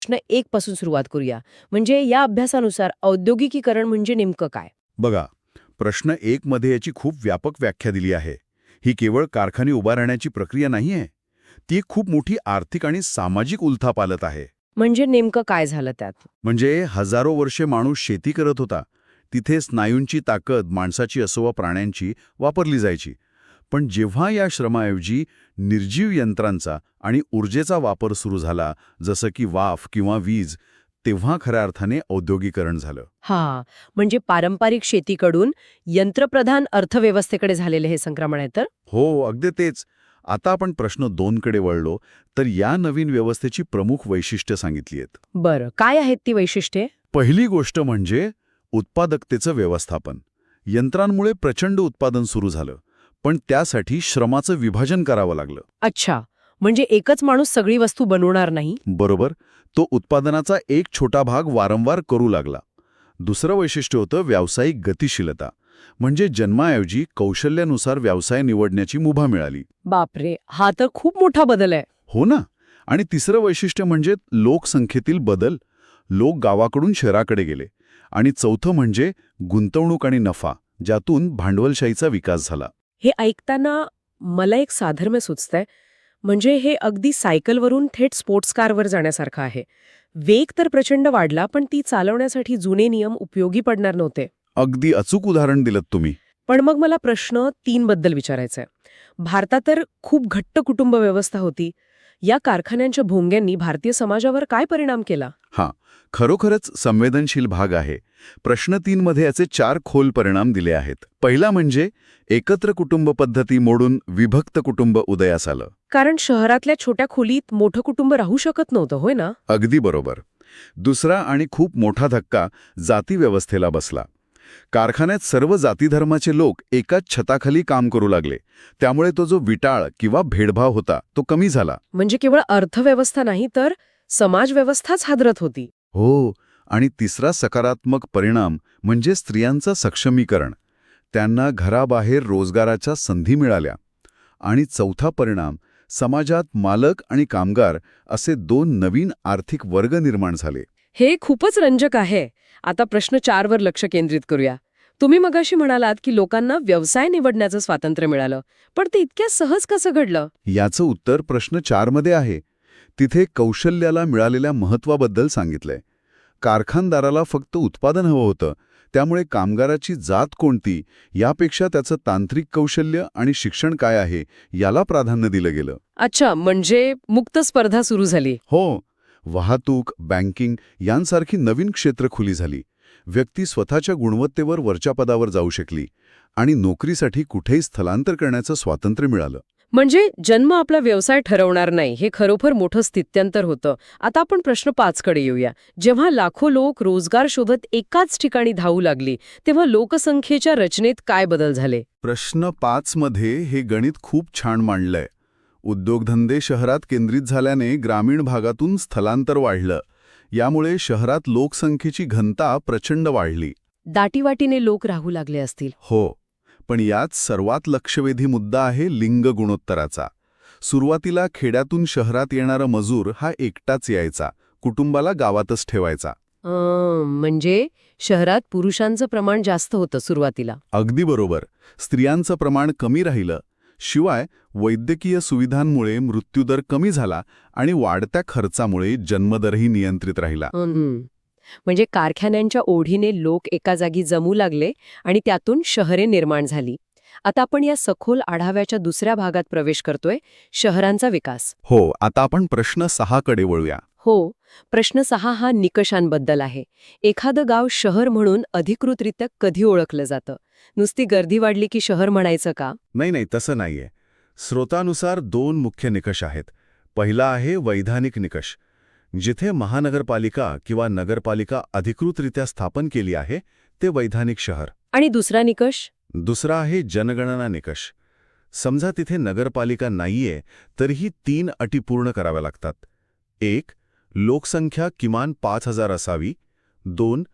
प्रश्न 1 पासून सुरुवात करूया. म्हणजे या अभ्यासानुसार औद्योगिकीकरण म्हणजे नेमकं काय? बघा, प्रश्न 1 मध्ये याची खूप व्यापक व्याख्या दिली आहे. ही केवळ कारखाने उभा राहण्याची प्रक्रिया नाहीये. ती एक खूप मोठी आर्थिक आणि सामाजिक उलथापालथ आहे. म्हणजे नेमकं काय झालं त्यात? म्हणजे हजारो वर्षे माणूस शेती करत होता. तिथे स्नायूंची ताकद माणसाची असो वा प्राण्यांची वापरली जायची. पण जेव्हा या श्रमाऐवजी निर्जीव यंत्रांचा आणि ऊर्जेचा वापर सुरू झाला, जसं की वाफ किंवा वीज, तेव्हा खऱ्या अर्थाने औद्योगिकरण झालं. हां, म्हणजे पारंपरिक शेतीकडून यंत्रप्रधान अर्थव्यवस्थेकडे झालेले हे संक्रमण आहे तर? हो, अगदी तेच. आता आपण प्रश्न 2 कडे वळलो, तर या नवीन व्यवस्थेची प्रमुख वैशिष्ट्य सांगितली आहेत. बरं, काय आहेत ती वैशिष्ट्ये? पहिली गोष्ट म्हणजे उत्पादकतेचं व्यवस्थापन. यंत्रांमुळे प्रचंड उत्पादन सुरू झालं, पण त्यासाठी श्रमाचं विभाजन करावं लागलं. अच्छा, म्हणजे एकच माणूस सगळी वस्तू बनवणार नाही? बरोबर, तो उत्पादनाचा एक छोटा भाग वारंवार करू लागला. दुसरं वैशिष्ट्य होतं व्यावसायिक गतिशीलता. म्हणजे जन्माऐवजी कौशल्यानुसार व्यवसाय निवडण्याची मुभा मिळाली. बापरे, हा तर खूप मोठा बदल आहे. हो ना. आणि तिसरं वैशिष्ट्य म्हणजे लोकसंख्येतील बदल. लोक गावाकडून शहराकडे गेले. आणि चौथं म्हणजे गुंतवणूक आणि नफा, ज्यातून भांडवलशाहीचा विकास झाला. हे ऐकताना मला एक साधर्म्य सुचतंय. म्हणजे हे अगदी सायकलवरून थेट स्पोर्ट्स कारवर जाण्यासारखं आहे. वेग तर प्रचंड वाढला, पण ती चालवण्यासाठी जुने नियम उपयोगी पडणार नव्हते. अगदी अचूक उदाहरण दिलं तुम्ही. पण मग मला प्रश्न 3 बद्दल विचारायचा आहे. भारतात तर खूप घट्ट कुटुंब व्यवस्था होती. या कारखान्यांच्या भोंग्यांनी भारतीय समाजावर काय परिणाम केला? हां, खरोखरच संवेदनशील भाग आहे. प्रश्न 3 मध्ये याचे 4 खोल परिणाम दिले आहेत. पहिला म्हणजे एकत्र कुटुंब पद्धती मोडून विभक्त कुटुंब उदयास आलं. कारण शहरातल्या छोट्या खोलीत मोठं कुटुंब राहू शकत नव्हतं, होय ना? अगदी बरोबर. दुसरा आणि खूप मोठा धक्का जाती व्यवस्थेला बसला. कारखान्यात सर्व जातीधर्माचे लोक एकाच छताखाली काम करू लागले. त्यामुळे तो जो विटाळ किंवा भेदभाव होता तो कमी झाला. म्हणजे केवळ अर्थव्यवस्था नाही तर समाजव्यवस्थाच हादरत होती. हो, आणि तिसरा सकारात्मक परिणाम म्हणजे स्त्रियांचं सक्षमीकरण. त्यांना घराबाहेर रोजगाराच्या संधी मिळाल्या. आणि चौथा परिणाम, समाजात मालक आणि कामगार असे 2 नवीन आर्थिक वर्ग निर्माण झाले. हे खूपच रंजक आहे. आता प्रश्न 4 वर लक्ष केंद्रित करूया. तुम्ही मगाशी म्हणालात की लोकांना व्यवसाय निवडण्याचं स्वातंत्र्य मिळालं, पण ते इतक्या सहज कसं घडलं? याचं उत्तर प्रश्न 4 मध्ये आहे. तिथे कौशल्याला मिळालेल्या महत्त्वाबद्दल सांगितलंय. कारखानदाराला फक्त उत्पादन हवं होतं, त्यामुळे कामगाराची जात कोणती यापेक्षा त्याचं तांत्रिक कौशल्य आणि शिक्षण काय आहे याला प्राधान्य दिलं गेलं. अच्छा, म्हणजे मुक्त स्पर्धा सुरू झाली. हो, वाहतूक, बँकिंग यांसारखी नवीन क्षेत्र खुली झाली. व्यक्ती स्वतःच्या गुणवत्तेवर वरच्या पदावर जाऊ शकली आणि नोकरीसाठी कुठेही स्थलांतर करण्याचं स्वातंत्र्य मिळालं. म्हणजे जन्म आपला व्यवसाय ठरवणार नाही, हे खरोखर मोठं स्थित्यंतर होतं. आता आपण प्रश्न 5 कडे येऊया. जेव्हा लाखो लोक रोजगार शोधत एकाच ठिकाणी धावू लागली, तेव्हा लोकसंख्येच्या रचनेत काय बदल झाले? प्रश्न 5 मध्ये हे गणित खूप छान मांडलंय. उद्योगधंदे शहरात केंद्रित झाल्याने ग्रामीण भागातून स्थलांतर वाढलं. यामुळे शहरात लोकसंख्येची घनता प्रचंड वाढली. दाटीवाटीने लोक राहू लागले असतील. हो, पण यात सर्वात लक्षवेधी मुद्दा आहे लिंग गुणोत्तराचा. सुरुवातीला खेड्यातून शहरात येणारा मजूर हा एकटाच यायचा, कुटुंबाला गावातच ठेवायचा. म्हणजे शहरात पुरुषांचं प्रमाण जास्त होतं सुरुवातीला. अगदी बरोबर. स्त्रियांचं प्रमाण कमी राहिलं. शिवाय वैद्यकीय सुविधांमुळे मृत्यूदर कमी झाला आणि वाढत्या खर्चामुळे जन्मदरही नियंत्रित राहिला. म्हणजे कारखान्यांच्या ओढीने लोक एका जागी जमू लागले आणि त्यातून शहरे निर्माण झाली. आता आपण या सखोल आढाव्याच्या दुसऱ्या भागात प्रवेश करतोय, शहरांचा विकास. हो, आता आपण प्रश्न 6 कडे वळूया. हो, प्रश्न 6 हा निकषांबद्दल आहे. एखादं गाव शहर म्हणून अधिकृतरित्या कधी ओळखलं जातं? नुसती गर्दी वाढली की शहर म्हणायचं का? नाही, तसं नाहीये. स्रोतानुसार 2 मुख्य निकष आहेत. पहिला आहे वैधानिक निकष. जिथे महानगरपालिका किंवा नगरपालिका अधिकृतरित्या स्थापन केली आहे ते वैधानिक शहर. आणि दुसरा निकष? दुसरा आहे जनगणना निकष. समजा तिथे नगरपालिका नाहीये तरीही 3 अटी पूर्ण कराव्या लागतात. 1. लोकसंख्या किमान 5,000 असावी. 2.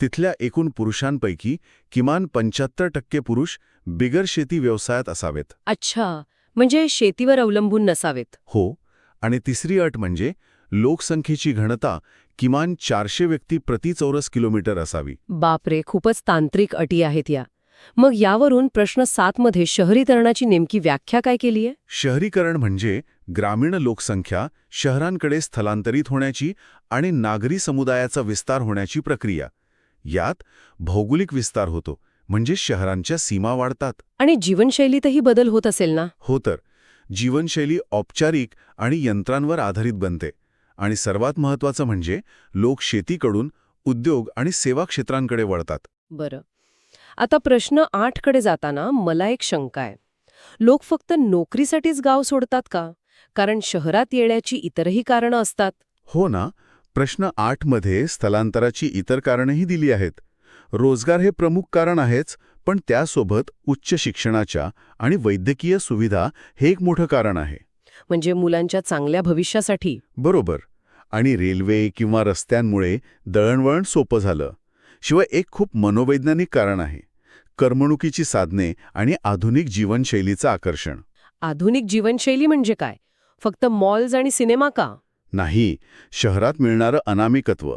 तिथल्या एकूण पुरुषांपैकी किमान 75% पुरुष बिगर शेती व्यवसायात असावेत. अच्छा, म्हणजे शेतीवर अवलंबून नसावेत. हो, आणि तिसरी अट म्हणजे लोकसंख्येची घनता किमान 400 व्यक्ती प्रति चौरस किलोमीटर असावी. बापरे, खूपच तांत्रिक अटी आहेत या. मग यावरून प्रश्न 7 मध्ये शहरीकरणाची नेमकी व्याख्या काय केली आहे? शहरीकरण म्हणजे ग्रामीण लोकसंख्या शहरांकडे स्थलांतरित होण्याची आणि नागरी समुदायाचा विस्तार होण्याची प्रक्रिया. यात भौगोलिक विस्तार होतो, म्हणजे शहरांच्या सीमा वाढतात. आणि जीवनशैलीतही बदल होत असेल ना? हो तर, जीवनशैली औपचारिक आणि यंत्रांवर आधारित बनते. आणि सर्वात महत्त्वाचं म्हणजे लोक शेतीकडून उद्योग आणि सेवा क्षेत्रांकडे वळतात. बरं. आता प्रश्न 8 कडे जाताना मला एक शंका आहे. लोक फक्त नोकरीसाठीच गाव सोडतात का? कारण शहरात येण्याची इतरही कारणं असतात. हो ना, प्रश्न 8 मध्ये स्थलांतराची इतर कारणंही दिली आहेत. रोजगार हे प्रमुख कारण आहेच, पण त्यासोबत उच्च शिक्षणाच्या आणि वैद्यकीय सुविधा हे एक मोठं कारण आहे. म्हणजे मुलांच्या चांगल्या भविष्यासाठी. बरोबर. आणि रेल्वे किंवा रस्त्यांमुळे दळणवळण सोपं झालं. शिवाय एक खूप मनोवैज्ञानिक कारण आहे, करमणुकीची साधने आणि आधुनिक जीवनशैलीचं आकर्षण. आधुनिक जीवनशैली म्हणजे काय? फक्त मॉल्स आणि सिनेमा का? नाही, शहरात मिळणारं अनामिकत्व.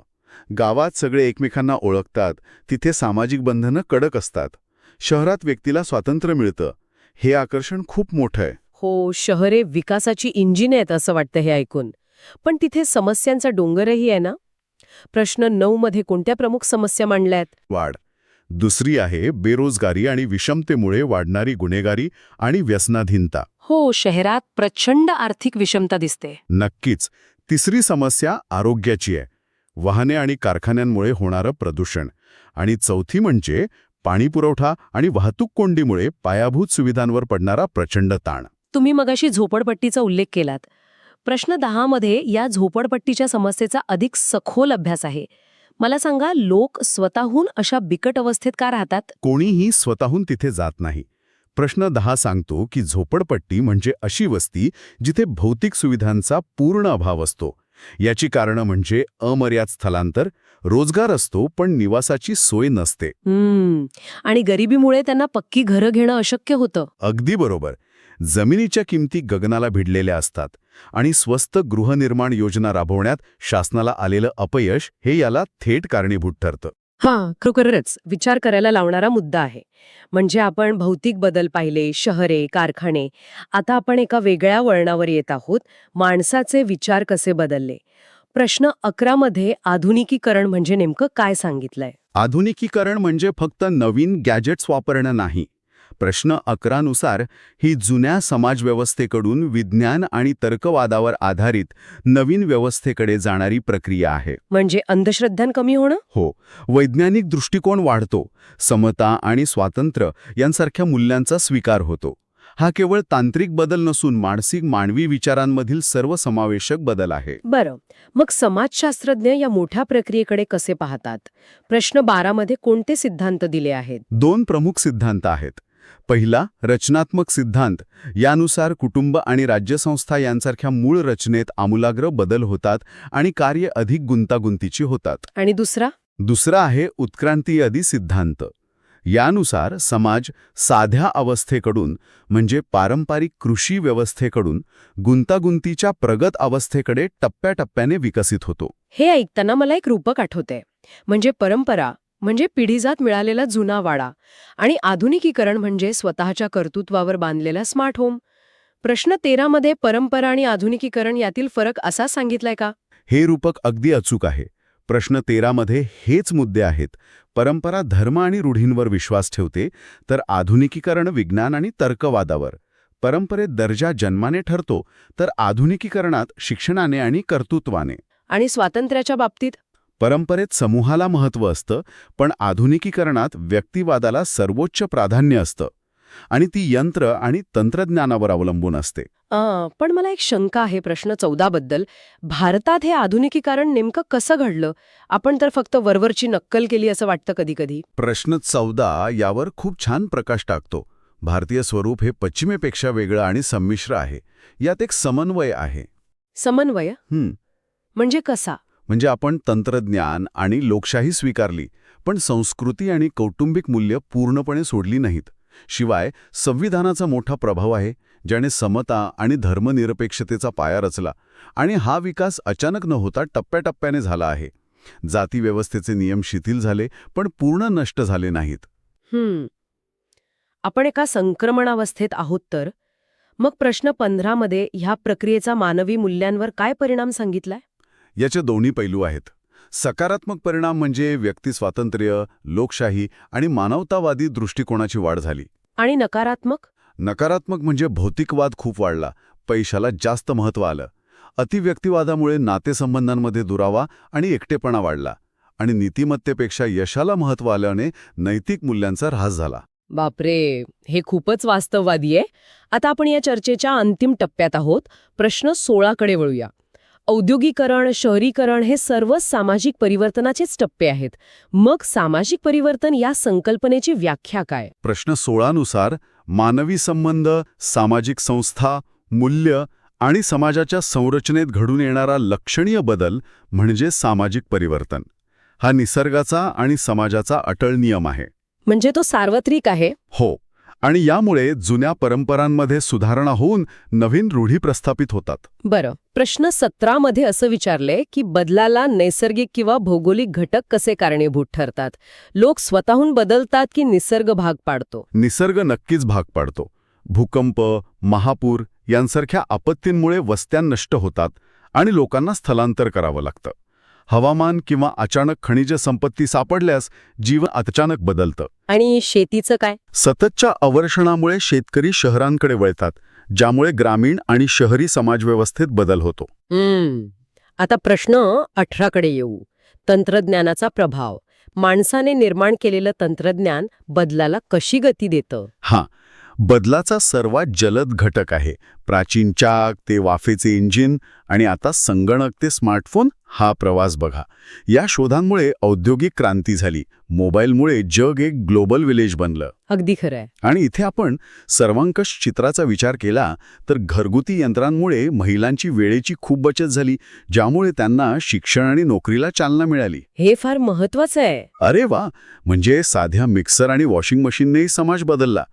गावात सगळे एकमेकांना ओळखतात, तिथे सामाजिक बंधनं कडक असतात. शहरात व्यक्तीला स्वातंत्र्य मिळतं. हे आकर्षण खूप मोठं आहे. हो, शहरे विकासाची इंजिन आहेत असं वाटतं हे ऐकून. पण तिथे समस्यांचा डोंगरही आहे ना? प्रश्न 9 मध्ये कोणत्या प्रमुख समस्या मांडल्यात? वाढ. दुसरी आहे बेरोजगारी आणि विषमतेमुळे वाढणारी गुन्हेगारी आणि व्यसनाधीनता. हो, शहरात प्रचंड आर्थिक विषमता दिसते. नक्कीच. तिसरी समस्या आरोग्याची आहे. वाहने आणि कारखान्यांमुळे होणारं प्रदूषण. आणि चौथी म्हणजे पाणीपुरवठा आणि वाहतूक कोंडीमुळे पायाभूत सुविधांवर पडणारा प्रचंड ताण. तुम्ही मगाशी झोपडपट्टीचा उल्लेख केलात. प्रश्न 10 मध्ये या झोपडपट्टीच्या समस्येचा अधिक सखोल अभ्यास आहे. मला सांगा, लोक स्वतःहून अशा बिकट अवस्थेत का राहतात? कोणीही स्वतःहून तिथे जात नाही. प्रश्न 10 सांगतो की झोपडपट्टी म्हणजे अशी वस्ती जिथे भौतिक सुविधांचा पूर्ण अभाव असतो. याची कारणं म्हणजे अमर्याद स्थलांतर, रोजगार असतो पण निवासाची सोय नसते. आणि गरिबीमुळे त्यांना पक्की घरं घेणं अशक्य होतं. अगदी बरोबर. जमिनीच्या किमती गगनाला भिडलेल्या असतात आणि स्वस्त गृहनिर्माण योजना राबवण्यात शासनाला आलेलं अपयश हे याला थेट कारणीभूत ठरतं. हां, खरोखरच विचार करायला लावणारा मुद्दा आहे. म्हणजे आपण भौतिक बदल पाहिले, शहरे, कारखाने. आता आपण एका वेगळ्या वळणावर येत आहोत, माणसाचे विचार कसे बदलले. प्रश्न 11 मध्ये आधुनिकीकरण म्हणजे नेमकं काय सांगितलंय? आधुनिकीकरण म्हणजे फक्त नवीन गॅजेट्स वापरणं नाही. प्रश्न 11 नुसार ही जुन्या समाजव्यवस्थेकडून विज्ञान आणि तर्कवादावर आधारित नवीन व्यवस्थेकडे जाणारी प्रक्रिया आहे. म्हणजे अंधश्रद्धां कमी होणं? हो, वैज्ञानिक दृष्टिकोन वाढतो, समता आणि स्वातंत्र्य यांसारख्या मूल्यांचा स्वीकार होतो. हा केवळ तांत्रिक बदल नसून मानसिक मानवी विचारांमधील सर्वसमावेशक बदल आहे. बरं, मग समाजशास्त्रज्ञ या मोठ्या प्रक्रियेकडे कसे पाहतात? प्रश्न 12 मध्ये कोणते सिद्धांत दिले आहेत? 2 प्रमुख सिद्धांत आहेत. पहिला, रचनात्मक सिद्धांत. यानुसार कुटुंब आणि राज्यसंस्था यांसारख्या मूळ रचनेत आमूलाग्र बदल होतात आणि कार्य अधिक गुंतागुंतीची होतात. आणि दुसरा? दुसरा आहे उत्क्रांतीवादी सिद्धांत. यानुसार समाज साध्या अवस्थेकडून म्हणजे पारंपरिक कृषी व्यवस्थेकडून गुंतागुंतीच्या प्रगत अवस्थेकडे टप्प्याटप्प्याने विकसित होतो. हे ऐकताना मला एक रूपक आठवते. म्हणजे परंपरा म्हणजे पिढीजात मिळालेला जुना वाडा आणि आधुनिकीकरण म्हणजे स्वतःच्या कर्तृत्वावर बांधलेला स्मार्ट होम. प्रश्न 13 मध्ये परंपरा आणि आधुनिकीकरण यातील फरक असा सांगितलाय का? हे रूपक अगदी अचूक आहे. प्रश्न 13 मध्ये हेच मुद्दे आहेत. परंपरा धर्म आणि रूढींवर विश्वास ठेवते, तर आधुनिकीकरण विज्ञान आणि तर्कवादावर. परंपरेत दर्जा जन्माने ठरतो, तर आधुनिकीकरणात शिक्षणाने आणि कर्तृत्वाने. आणि स्वातंत्र्याच्या बाबतीत? परंपरेत समूहाला महत्त्व असतं, पण आधुनिकीकरणात व्यक्तिवादाला सर्वोच्च प्राधान्य असतं आणि ती यंत्र आणि तंत्रज्ञानावर अवलंबून असते. पण मला एक शंका आहे प्रश्न 14 बद्दल. भारतात हे आधुनिकीकरण नेमकं कसं घडलं? आपण तर फक्त वरवरची नक्कल केली असं वाटतं कधी कधी. प्रश्न 14 यावर खूप छान प्रकाश टाकतो. भारतीय स्वरूप हे पश्चिमेपेक्षा वेगळं आणि संमिश्र आहे. यात एक समन्वय आहे. समन्वय? म्हणजे कसा? म्हणजे आपण तंत्रज्ञान आणि लोकशाही स्वीकारली, पण संस्कृती आणि कौटुंबिक मूल्य पूर्णपणे सोडली नाहीत. शिवाय संविधानाचा मोठा प्रभाव आहे, ज्याने समता आणि धर्मनिरपेक्षतेचा पाया रचला. आणि हा विकास अचानक न होता टप्प्याटप्प्याने झाला आहे. जातीव्यवस्थेचे नियम शिथिल झाले, पण पूर्ण नष्ट झाले नाहीत. आपण एका संक्रमणावस्थेत आहोत तर मग प्रश्न 15 मध्ये ह्या प्रक्रियेचा मानवी मूल्यांवर काय परिणाम सांगितलाय? याचे दोन्ही पैलू आहेत. सकारात्मक परिणाम म्हणजे व्यक्ती स्वातंत्र्य, लोकशाही आणि मानवतावादी दृष्टिकोनाची वाढ झाली. आणि नकारात्मक? नकारात्मक म्हणजे भौतिकवाद खूप वाढला, पैशाला जास्त महत्त्व आलं. अतिव्यक्तिवादामुळे नातेसंबंधांमध्ये दुरावा आणि एकटेपणा वाढला. आणि नीतिमत्तेपेक्षा यशाला महत्त्व आल्याने नैतिक मूल्यांचा ऱ्हास झाला. बापरे, हे खूपच वास्तववादी आहे. आता आपण या चर्चेच्या अंतिम टप्प्यात आहोत. प्रश्न 16 कडे वळूया. औद्योगिकरण, शहरीकरण हे सर्वच सामाजिक परिवर्तनाचेच टप्पे आहेत. मग सामाजिक परिवर्तन या संकल्पनेची व्याख्या काय? प्रश्न 16 नुसार मानवी संबंध, सामाजिक संस्था, मूल्य आणि समाजाच्या संरचनेत घडून येणारा लक्षणीय बदल म्हणजे सामाजिक परिवर्तन. हा निसर्गाचा आणि समाजाचा अटळ नियम आहे. म्हणजे तो सार्वत्रिक आहे? हो. आणि यामुळे जुन्या परंपरांमध्ये सुधारणा होऊन नवीन रूढी प्रस्थापित होतात. बरं, प्रश्न 17 मध्ये असं विचारले की बदलाला नैसर्गिक किंवा भौगोलिक घटक कसे कारणीभूत ठरतात? लोक स्वतःहून बदलतात की निसर्ग भाग पाडतो? निसर्ग नक्कीच भाग पाडतो. भूकंप, महापूर यांसारख्या आपत्तींमुळे वस्त्या नष्ट होतात आणि लोकांना स्थलांतर करावं लागतं. हवामान किंवा अचानक खनिज संपत्ती सापडल्यास जीवन अचानक बदलतं. आणि शेतीचं काय? सततच्या अवर्षणामुळे शेतकरी शहरांकडे वळतात, ज्यामुळे ग्रामीण आणि शहरी समाजव्यवस्थेत बदल होतो. आता प्रश्न 18 कडे येऊ. तंत्रज्ञानाचा प्रभाव. माणसाने निर्माण केलेलं तंत्रज्ञान बदलाला कशी गती देतं? बदलाचा सर्वात जलद घटक आहे. प्राचीन चाक ते वाफेचे इंजिन आणि आता संगणक ते स्मार्टफोन, हा प्रवास बघा. या शोधांमुळे औद्योगिक क्रांती झाली. मोबाईलमुळे जग एक ग्लोबल विलेज बनलं. अगदी खरंय. आणि इथे आपण सर्वंकष चित्राचा विचार केला तर घरगुती यंत्रांमुळे महिलांची वेळेची खूप बचत झाली, ज्यामुळे त्यांना शिक्षण आणि नोकरीला चालना मिळाली. हे फार महत्वाचं आहे. अरे वा, म्हणजे साध्या मिक्सर आणि वॉशिंग मशीननेही समाज बदलला.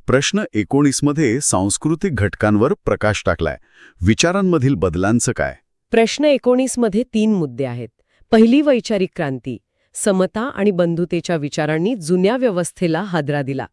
प्रश्न 19 मध्ये सांस्कृतिक घटकांवर प्रकाश टाकलाय. विचारांमधील बदलांचं काय? प्रश्न 19 मध्ये 3 मुद्दे आहेत. पहिली, वैचारिक क्रांती. समता आणि बंधुतेच्या विचारांनी जुन्या व्यवस्थेला हादरा दिला.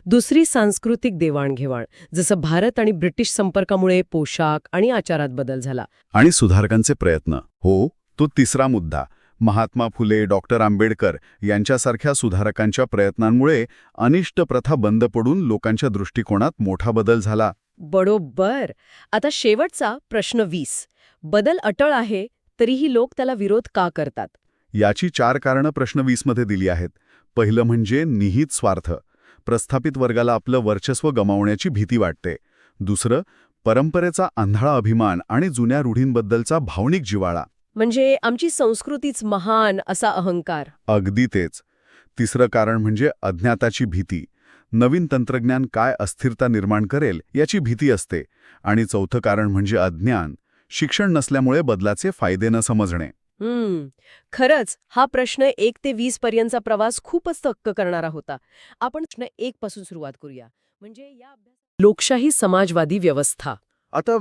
दुसरी, सांस्कृतिक देवाणघेवाण. जसं भारत आणि ब्रिटिश संपर्कामुळे पोशाख आणि आचारात बदल झाला. आणि सुधारकांचे प्रयत्न. हो, तो तिसरा मुद्दा. महात्मा फुले, डॉक्टर आंबेडकर यांच्यासारख्या सुधारकांच्या प्रयत्नांमुळे अनिष्ट प्रथा बंद पडून लोकांच्या दृष्टिकोनात मोठा बदल झाला. बरोबर. आता शेवटचा प्रश्न 20. बदल अटळ आहे, तरीही लोक त्याला विरोध का करतात? याची 4 कारणं प्रश्न 20 मध्ये दिली आहेत. पहिलं म्हणजे निहित स्वार्थ. प्रस्थापित वर्गाला आपलं वर्चस्व गमावण्याची भीती वाटते. दुसरं, परंपरेचा आंधळा अभिमान आणि जुन्या रूढींबद्दलचा भावनिक जिव्हाळा. म्हणजे आमची संस्कृतीच महान असा अहंकार. अगदी तेच. तिसरं कारण म्हणजे अज्ञाताची भीती. नवीन तंत्रज्ञान काय अस्थिरता निर्माण करेल याची भीती असते. आणि चौथं कारण म्हणजे अज्ञान. शिक्षण नसल्यामुळे बदलाचे फायदे न समजणे. खरंच हा प्रश्न 1 ते 20 पर्यंतचा प्रवास खूपच थक्क करणारा होता. आपण प्रश्न 1 पासून सुरुवात करूया. म्हणजे या लोकशाही समाजवादी व्यवस्था. आता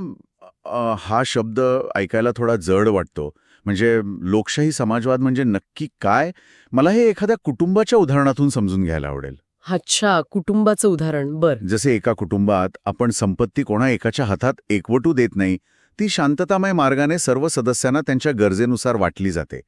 हा शब्द ऐकायला थोडा जड वाटतो. म्हणजे लोकशाही समाजवाद म्हणजे नक्की काय? मला हे एखाद्या कुटुंबाच्या उदाहरणातून समजून घ्यायला आवडेल. अच्छा, कुटुंबाचं उदाहरण. बर. जसे एका कुटुंबात आपण संपत्ती कोणा एकाच्या हातात एकवटू देत नाही, ती शांततामय मार्गाने सर्व सदस्यांना त्यांच्या गरजेनुसार वाटली जाते.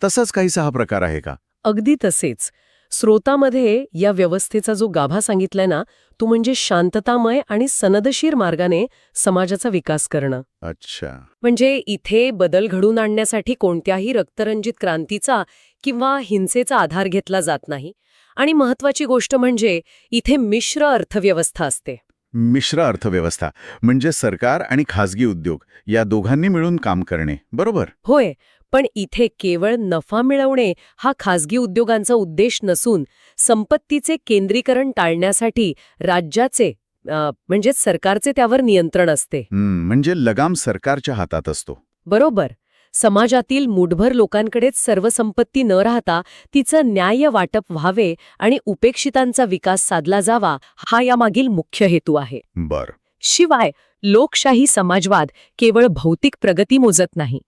तसाच काहीसा हा प्रकार आहे का? अगदी तसेच. स्रोतामध्ये या व्यवस्थेचा जो गाभा सांगितलाय ना, तो म्हणजे शांततामय आणि सनदशीर मार्गाने समाजाचा विकास करणं. अच्छा. म्हणजे इथे बदल घडून आणण्यासाठी कोणत्याही रक्तरंजित क्रांतीचा किंवा हिंसेचा आधार घेतला जात नाही. आणि महत्वाची गोष्ट म्हणजे इथे मिश्र अर्थव्यवस्था असते. मिश्र अर्थव्यवस्था म्हणजे सरकार आणि खासगी उद्योग या दोघांनी मिळून काम करणे, बरोबर? होय, पण इथे केवळ नफा मिळवणे हा खासगी उद्योगांचा उद्देश नसून संपत्तीचे केंद्रीकरण टाळण्यासाठी राज्याचे म्हणजे सरकारचे त्यावर नियंत्रण असते. म्हणजे लगाम सरकारच्या हातात असतो. बरोबर. समाजातील मूठभर लोकांकडेच सर्व संपत्ती न राहता तिचं न्याय्य वाटप व्हावे आणि उपेक्षितांचा विकास साधला जावा, हा यामागील मुख्य हेतू आहे. बर. शिवाय लोकशाही समाजवाद केवळ भौतिक प्रगती मोजत नाही,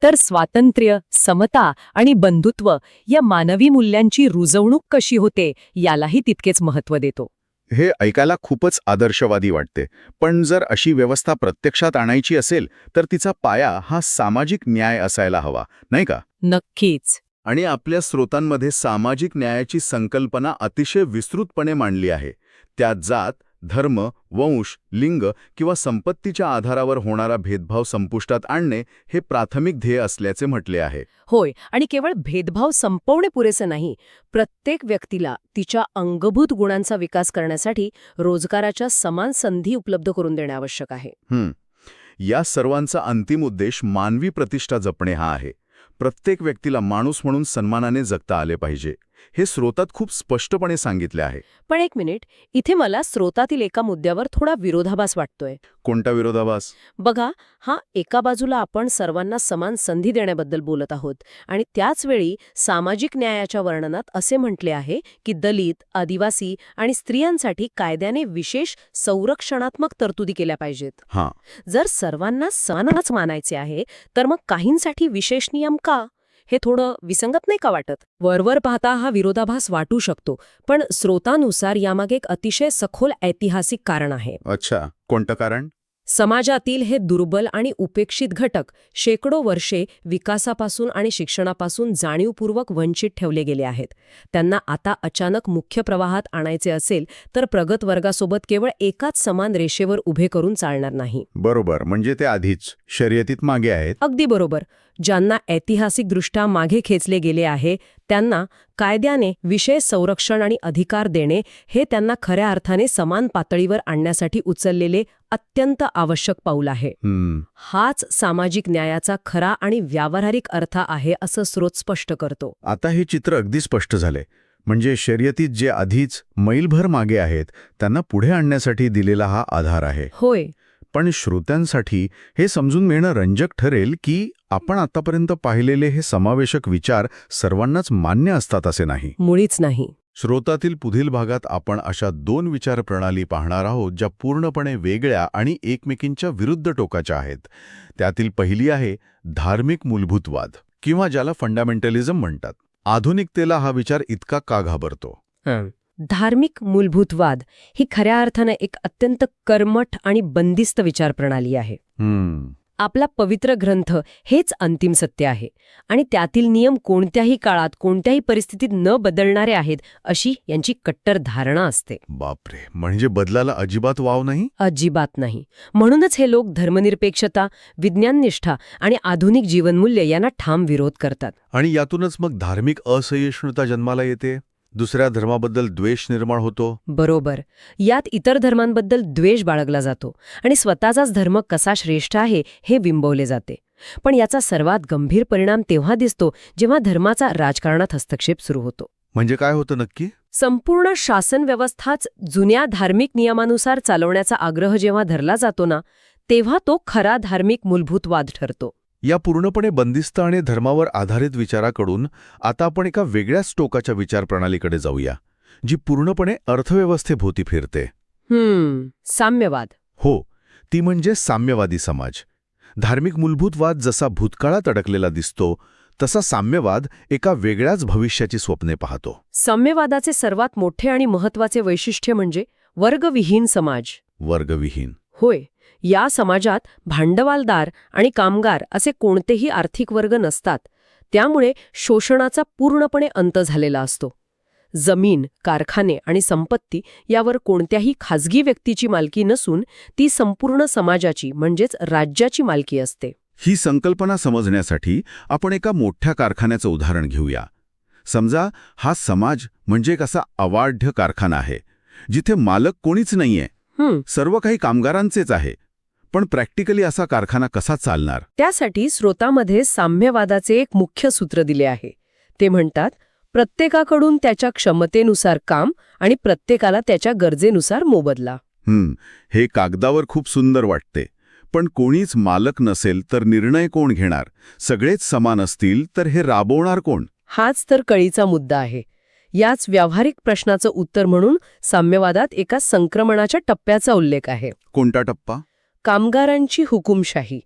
तर स्वातंत्र्य, समता आणि बंधुत्व या मानवी मूल्यांची रुजवणूक कशी होते यालाही तितकेच महत्त्व देतो. हे ऐकायला खूपच आदर्शवादी वाटते, पण जर अशी व्यवस्था प्रत्यक्षात आणायची असेल तर तिचा पाया हा सामाजिक न्याय असायला हवा, नाही का? नक्कीच. आणि आपल्या स्रोतांमध्ये सामाजिक न्यायाची संकल्पना अतिशय विस्तृतपणे मांडली आहे. त्यात जात, धर्म, वंश, लिंग किंवा संपत्तीच्या आधारावर होणारा भेदभाव संपुष्टात आणणे हे प्राथमिक ध्येय असल्याचे म्हटले आहे. होय, आणि केवळ भेदभाव संपवणे पुरेसे नाही. प्रत्येक व्यक्तीला तिच्या अंगभूत गुणांचा विकास करण्यासाठी रोजगाराच्या समान संधी उपलब्ध करून देणे आवश्यक आहे. या सर्वांचा अंतिम उद्देश मानवी प्रतिष्ठा जपणे हा आहे. प्रत्येक व्यक्तीला माणूस म्हणून सन्मानाने जगता आले पाहिजे, हे स्रोतात खूप स्पष्टपणे सांगितले आहे. पण एक मिनिट, इथे मला स्रोतातील एका मुद्द्यावर थोडा विरोधाभास वाटतोय. कोणता विरोधाभास? बघा, हा एका बाजूला आपण सर्वांना समान संधी देण्याबद्दल बोलत आहोत आणि त्याच वेळी सामाजिक न्यायाच्या वर्णनात असे म्हटले आहे की दलित, आदिवासी आणि स्त्रियांसाठी कायद्याने विशेष संरक्षणात्मक तरतुदी केल्या पाहिजेत. जर सर्वांना समानच मानायचे आहे तर मग काहींसाठी विशेष नियम का? हे थोडं विसंगत नाही का वाटत? वरवर पाहता हा विरोधाभास वाटू शकतो, पण स्रोतानुसार यामागे एक अतिशय सखोल ऐतिहासिक कारण आहे. अच्छा, कोणतं कारण? समाजातील हे दुर्बल आणि उपेक्षित घटक शेकडो वर्षे विकासापासून आणि शिक्षणापासून जाणीवपूर्वक वंचित ठेवले गेले आहेत. त्यांना आता अचानक मुख्य प्रवाहात आणायचे असेल तर प्रगत वर्गासोबत केवळ एकाच समान रेषेवर उभे करून चालणार नाही. बरोबर, म्हणजे ते आधीच शर्यतीत मागे आहेत. अगदी बरोबर. ज्यांना ऐतिहासिकदृष्ट्या मागे खेचले गेले आहे त्यांना कायद्याने विशेष संरक्षण आणि अधिकार देणे हे त्यांना खऱ्या अर्थाने समान पातळीवर आणण्यासाठी उचललेले अत्यंत आवश्यक पाऊल आहे. हाच सामाजिक न्यायाचा खरा आणि व्यावहारिक अर्थ आहे असं स्रोत स्पष्ट करतो. आता हे चित्र अगदी स्पष्ट झाले. म्हणजे शर्यतीत जे आधीच मैलभर मागे आहेत त्यांना पुढे आणण्यासाठी दिलेला हा आधार आहे. होय. पण श्रोत्यांसाठी हे समजून घेणं रंजक ठरेल की आपण आतापर्यंत पाहिलेले हे समावेशक विचार सर्वांनाच मान्य असतात असे नाही. मुळीच नाही. श्रोतातील पुढील भागात आपण अशा 2 विचार प्रणाली पाहणार आहोत ज्या पूर्णपणे वेगळ्या आणि एकमेकींच्या विरुद्ध टोकाच्या आहेत. त्यातील पहिली आहे धार्मिक मूलभूतवाद किंवा ज्याला फंडामेंटलिझम म्हणतात. आधुनिकतेला हा विचार इतका का घाबरतो? धार्मिक मूलभूतवाद ही खऱ्या अर्थानं एक अत्यंत कर्मठ आणि बंदिस्त विचारप्रणाली आहे. आपला पवित्र ग्रंथ हेच अंतिम सत्य आहे आणि त्यातील नियम कोणत्याही काळात कोणत्याही परिस्थितीत न बदलणारे आहेत अशी यांची कट्टर धारणा असते. बापरे, म्हणजे बदलाला अजिबात वाव नाही? अजिबात नाही. म्हणूनच हे लोक धर्मनिरपेक्षता, विज्ञाननिष्ठा आणि आधुनिक जीवनमूल्य यांना ठाम विरोध करतात. आणि यातूनच मग धार्मिक असहिष्णुता जन्माला येते. दुसऱ्या धर्माबद्दल द्वेष निर्माण होतो. बरोबर. यात इतर धर्मांबद्दल द्वेष बाळगला जातो आणि स्वतःचाच धर्म कसा श्रेष्ठ आहे हे बिंबवले जाते. पण याचा सर्वात गंभीर परिणाम तेव्हा दिसतो जेव्हा धर्माचा राजकारणात हस्तक्षेप सुरू होतो. म्हणजे काय होतं नक्की? संपूर्ण शासन व्यवस्थाच जुन्या धार्मिक नियमानुसार चालवण्याचा आग्रह जेव्हा धरला जातो ना, तेव्हा तो खरा धार्मिक मूलभूतवाद ठरतो. या पूर्णपणे बंदिस्त आणि धर्मावर आधारित विचाराकडून आता आपण एका वेगळ्याच टोकाच्या विचारप्रणालीकडे जाऊया, जी पूर्णपणे अर्थव्यवस्थेभोवती फिरते. साम्यवाद. हो, ती म्हणजे साम्यवादी समाज. धार्मिक मूलभूतवाद जसा भूतकाळात अडकलेला दिसतो तसा साम्यवाद एका वेगळ्याच भविष्याची स्वप्ने पाहतो. साम्यवादाचे सर्वात मोठे आणि महत्त्वाचे वैशिष्ट्य म्हणजे वर्गविहीन समाज. वर्गविहीन. होय. या समाजात भांडवलदार आणि कामगार असे कोणतेही आर्थिक वर्ग नसतात. त्यामुळे शोषणाचा पूर्णपणे अंत झालेला असतो. जमीन, कारखाने आणि संपत्ती यावर कोणत्याही खाजगी व्यक्तीची मालकी नसून ती संपूर्ण समाजाची म्हणजेच राज्याची मालकी असते. ही संकल्पना समजण्यासाठी आपण एका मोठ्या कारखान्याचं उदाहरण घेऊया. समजा हा समाज म्हणजे एक असा अवाढ्य कारखाना आहे जिथे मालक कोणीच नाहीये. सर्व काही कामगारांचेच आहे. पण प्रॅक्टिकली असा कारखाना कसा चालणार? त्यासाठी स्रोतामध्ये साम्यवादाचे एक मुख्य सूत्र दिले आहे. ते म्हणतात, प्रत्येकाकडून त्याच्या क्षमतेनुसार काम आणि प्रत्येकाला त्याच्या गरजेनुसार मोबदला. हे कागदावर खूप सुंदर वाटते, पण कोणीच मालक नसेल तर निर्णय कोण घेणार? सगळेच समान असतील तर हे राबवणार कोण? हाच तर कळीचा मुद्दा आहे. याच व्यावहारिक प्रश्नाचं उत्तर म्हणून साम्यवादात एका संक्रमणाच्या टप्प्याचा उल्लेख आहे. कोणता टप्पा? कामगारांची हुकुमशाही.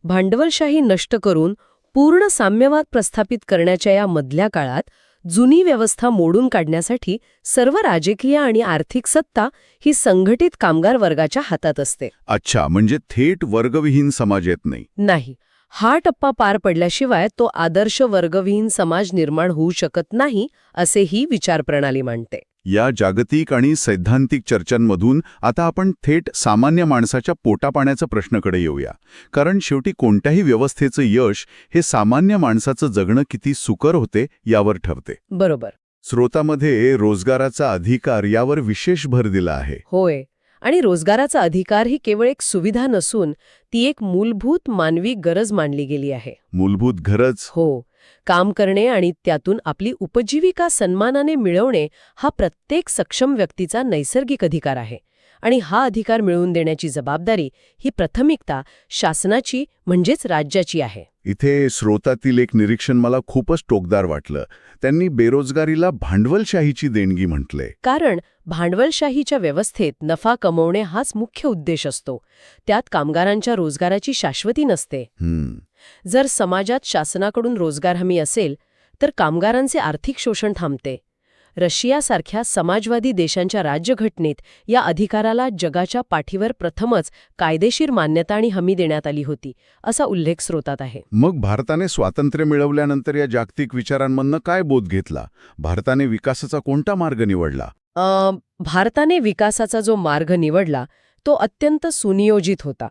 भांडवलशाही नष्ट करून पूर्ण साम्यवाद प्रस्थापित करण्याच्या या मधल्या काळात जुनी व्यवस्था मोडून काढण्यासाठी सर्व राजकीय आणि आर्थिक सत्ता ही संघटित कामगार वर्गाच्या हातात असते. अच्छा, म्हणजे थेट वर्गविहीन समाज येत नाही. नाही, हा टप्पा पार पडल्याशिवाय तो आदर्श वर्गविहीन समाज निर्माण होऊ शकत नाही, असे ही विचारप्रणाली मांडते. या जागतिक आणि सैद्धांतिक चर्चांमधून आता आपण थेट सामान्य माणसाच्या पोटापाण्याचा प्रश्नाकडे येऊया. कारण शेवटी कोणत्याही व्यवस्थेचं यश हे सामान्य माणसाचं जगणं किती सुकर होते यावर ठरते. बरोबर. स्रोतामध्ये रोजगाराचा अधिकार यावर विशेष भर दिला आहे. होय. आणि रोजगाराचा अधिकार ही केवळ एक सुविधा नसून ती एक मूलभूत मानवी गरज मानली गेली आहे. मूलभूत गरज. हो. काम करणे आणि त्यातून आपली उपजीविका सन्मानाने मिळवणे हा प्रत्येक सक्षम व्यक्तीचा नैसर्गिक अधिकार आहे. आणि हा अधिकार मिळवून देण्याची जबाबदारी ही प्राथमिकता शासनाची म्हणजेच राज्याची आहे. इथे स्रोतातील एक निरीक्षण मला खूपच टोकदार वाटलं. त्यांनी बेरोजगारीला भांडवलशाहीची देणगी म्हटलंय. कारण भांडवलशाहीच्या व्यवस्थेत नफा कमवणे हाच मुख्य उद्देश असतो. त्यात कामगारांच्या रोजगाराची शाश्वती नसते. जर समाजात शासनाकडून रोजगार हमी असेल तर कामगारांचे आर्थिक शोषण थांबते. रशियासारख्या समाजवादी देशांच्या राज्यघटनेत या अधिकाराला जगाच्या पाठीवर प्रथमच कायदेशीर मान्यता आणि हमी देण्यात आली होती, असा उल्लेख स्रोतात आहे. मग भारताने स्वातंत्र्य मिळवल्यानंतर या जागतिक विचारांमधनं काय बोध घेतला? भारताने विकासाचा कोणता मार्ग निवडला? भारताने विकासाचा जो मार्ग निवडला तो अत्यंत सुनियोजित होता.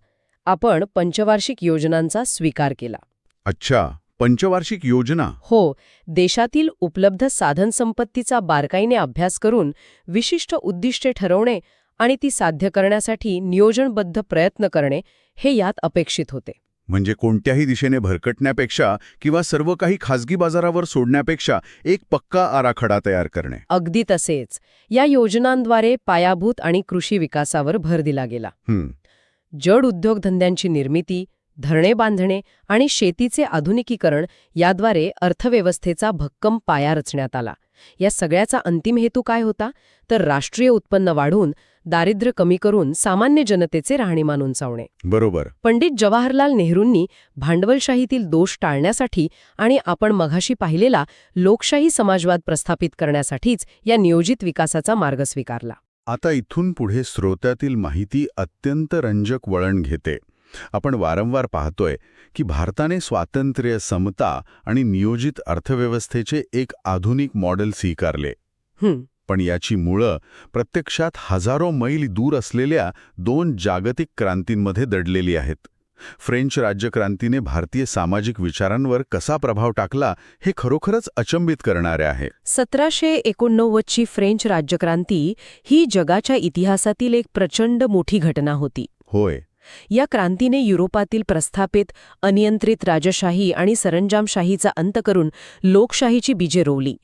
आपण पंचवार्षिक योजनांचा स्वीकार केला. अच्छा, पंचवार्षिक योजना. हो. देशातील उपलब्ध साधनसंपत्तीचा बारकाईने अभ्यास करून विशिष्ट उद्दिष्टे ठरवणे आणि ती साध्य करण्यासाठी नियोजनबद्ध प्रयत्न करणे हे यात अपेक्षित होते. म्हणजे कोणत्याही दिशेने भरकटण्यापेक्षा किंवा सर्व काही खासगी बाजारावर सोडण्यापेक्षा एक पक्का आराखडा तयार करणे. अगदी तसेच. या योजनांद्वारे पायाभूत आणि कृषी विकासावर भर दिला गेला. जड उद्योगधंद्यांची निर्मिती, धरणे बांधणे आणि शेतीचे आधुनिकीकरण याद्वारे अर्थव्यवस्थेचा भक्कम पाया रचण्यात आला. या सगळ्याचा अंतिम हेतू काय होता? तर राष्ट्रीय उत्पन्न वाढवून, दारिद्र्य कमी करून सामान्य जनतेचे राहणीमान उंचावणे. बरोबर. पंडित जवाहरलाल नेहरूंनी भांडवलशाहीतील दोष टाळण्यासाठी आणि आपण मघाशी पाहिलेला लोकशाही समाजवाद प्रस्थापित करण्यासाठीच या नियोजित विकासाचा मार्ग स्वीकारला. आता इथून पुढे स्रोतातील माहिती अत्यंत रंजक वळण घेते. आपण वारंवार पाहतोय की भारताने स्वातंत्र्य, समता आणि नियोजित अर्थव्यवस्थेचे एक आधुनिक मॉडेल स्वीकारले. पण याची मुळं प्रत्यक्षात हजारो मैल दूर असलेल्या दोन जागतिक क्रांतींमध्ये दडलेली आहेत. फ्रेंच राज्यक्रांतीने भारतीय सामाजिक विचारांवर कसा प्रभाव टाकला हे खरोखरच अचंबित करणारे आहे. 1789ची फ्रेंच राज्यक्रांती ही जगाच्या इतिहासातील एक प्रचंड मोठी घटना होती. होय. या क्रांतीने युरोपातील प्रस्थापित अनियंत्रित राजशाही आणि सरंजामशाहीचा अंत करून लोकशाहीची बीजे रोवली.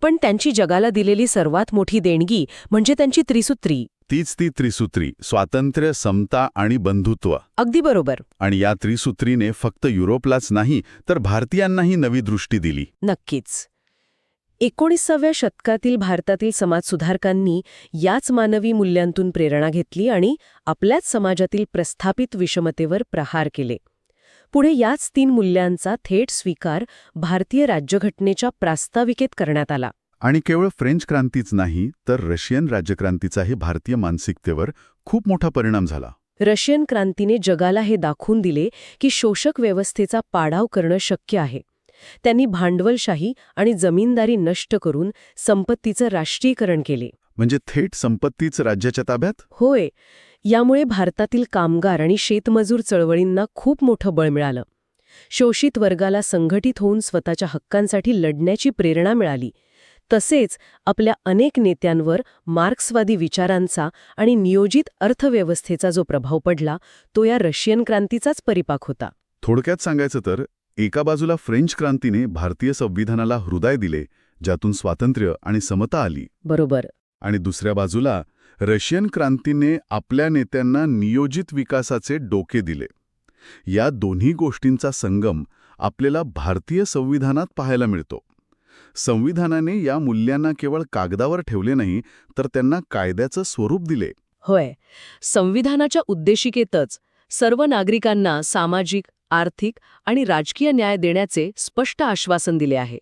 पण त्यांची जगाला दिलेली सर्वात मोठी देणगी म्हणजे त्यांची त्रिसूत्री. तीच ती त्रिसूत्री: स्वातंत्र्य, समता आणि बंधुत्व. अगदी बरोबर. आणि या त्रिसूत्रीने फक्त युरोपलाच नाही तर भारतीयांनाही नवी दृष्टी दिली. नक्कीच. 19व्या शतकातील भारतातील समाजसुधारकांनी याच मानवी मूल्यांतून प्रेरणा घेतली आणि आपल्याच समाजातील प्रस्थापित विषमतेवर प्रहार केले. पुढे याच 3 मूल्यांचा थेट स्वीकार भारतीय राज्यघटनेच्या प्रास्ताविकेत करण्यात आला. आणि केवळ फ्रेंच क्रांतीच नाही तर रशियन राज्यक्रांतीचाही भारतीय मानसिकतेवर खूप मोठा परिणाम झाला. रशियन क्रांतीने जगाला हे दाखवून दिले की शोषक व्यवस्थेचा पाडाव करणं शक्य आहे. त्यांनी भांडवलशाही आणि जमीनदारी नष्ट करून संपत्तीचं राष्ट्रीयकरण केले. म्हणजे थेट संपत्तीच राज्याच्या ताब्यात? होय. यामुळे भारतातील कामगार आणि शेतमजूर चळवळींना खूप मोठं बळ मिळालं. शोषित वर्गाला संघटित होऊन स्वतःच्या हक्कांसाठी लढण्याची प्रेरणा मिळाली. तसेच आपल्या अनेक नेत्यांवर मार्क्सवादी विचारांचा आणि नियोजित अर्थव्यवस्थेचा जो प्रभाव पडला तो या रशियन क्रांतीचाच परिपाक होता. थोडक्यात सांगायचं तर एका बाजूला फ्रेंच क्रांतीने भारतीय संविधानाला हृदय दिले, ज्यातून स्वातंत्र्य आणि समता आली. बरोबर. आणि दुसऱ्या बाजूला रशियन क्रांतीने आपल्या नेत्यांना नियोजित विकासाचे डोके दिले. या दोन्ही गोष्टींचा संगम आपल्याला भारतीय संविधानात पाहायला मिळतो. संविधानाने या मूल्यांना केवळ कागदावर ठेवले नाही, तर त्यांना कायद्याचं स्वरूप दिले. होय, संविधानाच्या उद्देशिकेतच सर्व नागरिकांना सामाजिक, आर्थिक आणि राजकीय न्याय देण्याचे स्पष्ट आश्वासन दिले आहे.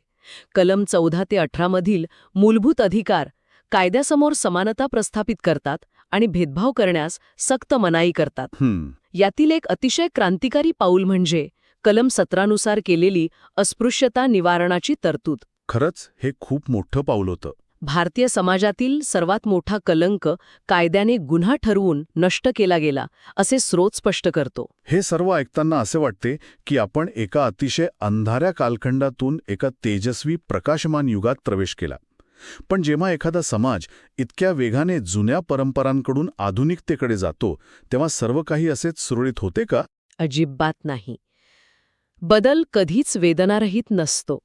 कलम 14 ते 18 मधील मूलभूत अधिकार कायद्यासमोर समानता प्रस्थापित करतात आणि भेदभाव करण्यास सक्त मनाई करतात. यातील एक अतिशय क्रांतिकारी पाऊल म्हणजे कलम 17 नुसार केलेली अस्पृश्यता निवारणाची तरतूद. खरंच हे खूप मोठं पाऊल होतं. भारतीय समाजातील सर्वात मोठा कलंक कायद्याने गुन्हा ठरवून नष्ट केला गेला असे स्रोत स्पष्ट करतो. हे सर्व ऐकताना असे वाटते की आपण एका अतिशय अंधाऱ्या कालखंडातून एका तेजस्वी प्रकाशमान युगात प्रवेश केला. पण जेव्हा एखादा समाज इतक्या वेगाने जुन्या परंपरांकडून आधुनिकतेकडे जातो, तेव्हा सर्व काही असेच सुरळीत होते का? अजिबात नाही. बदल कधीच वेदनारहित नसतो.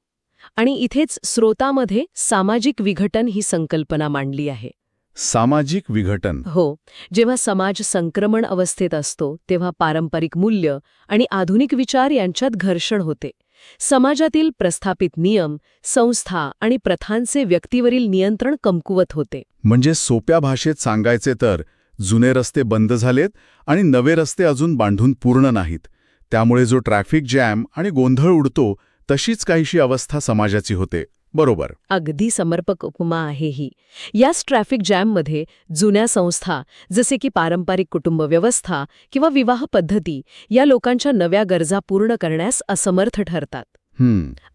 आणि इथेच स्रोतामध्ये सामाजिक विघटन ही संकल्पना मांडली आहे. सामाजिक विघटन. हो, जेव्हा समाज संक्रमण अवस्थेत असतो तेव्हा पारंपरिक मूल्य आणि आधुनिक विचार यांच्यात घर्षण होते. समाजातील प्रस्थापित नियम, संस्था आणि प्रथांचे व्यक्तीवरील नियंत्रण कमकुवत होते. म्हणजे सोप्या भाषेत सांगायचे तर जुने रस्ते बंद झालेत आणि नवे रस्ते अजून बांधून पूर्ण नाहीत. त्यामुळे जो ट्रॅफिक जॅम आणि गोंधळ उडतो तशीच काहीशी अवस्था समाजाची होते. बरोबर. अगदी समर्पक उपमा आहे ही. याच ट्रॅफिक जॅममध्ये जुन्या संस्था जसे की पारंपरिक कुटुंब व्यवस्था किंवा विवाह पद्धती या लोकांच्या नव्या गरजा पूर्ण करण्यास असमर्थ ठरतात.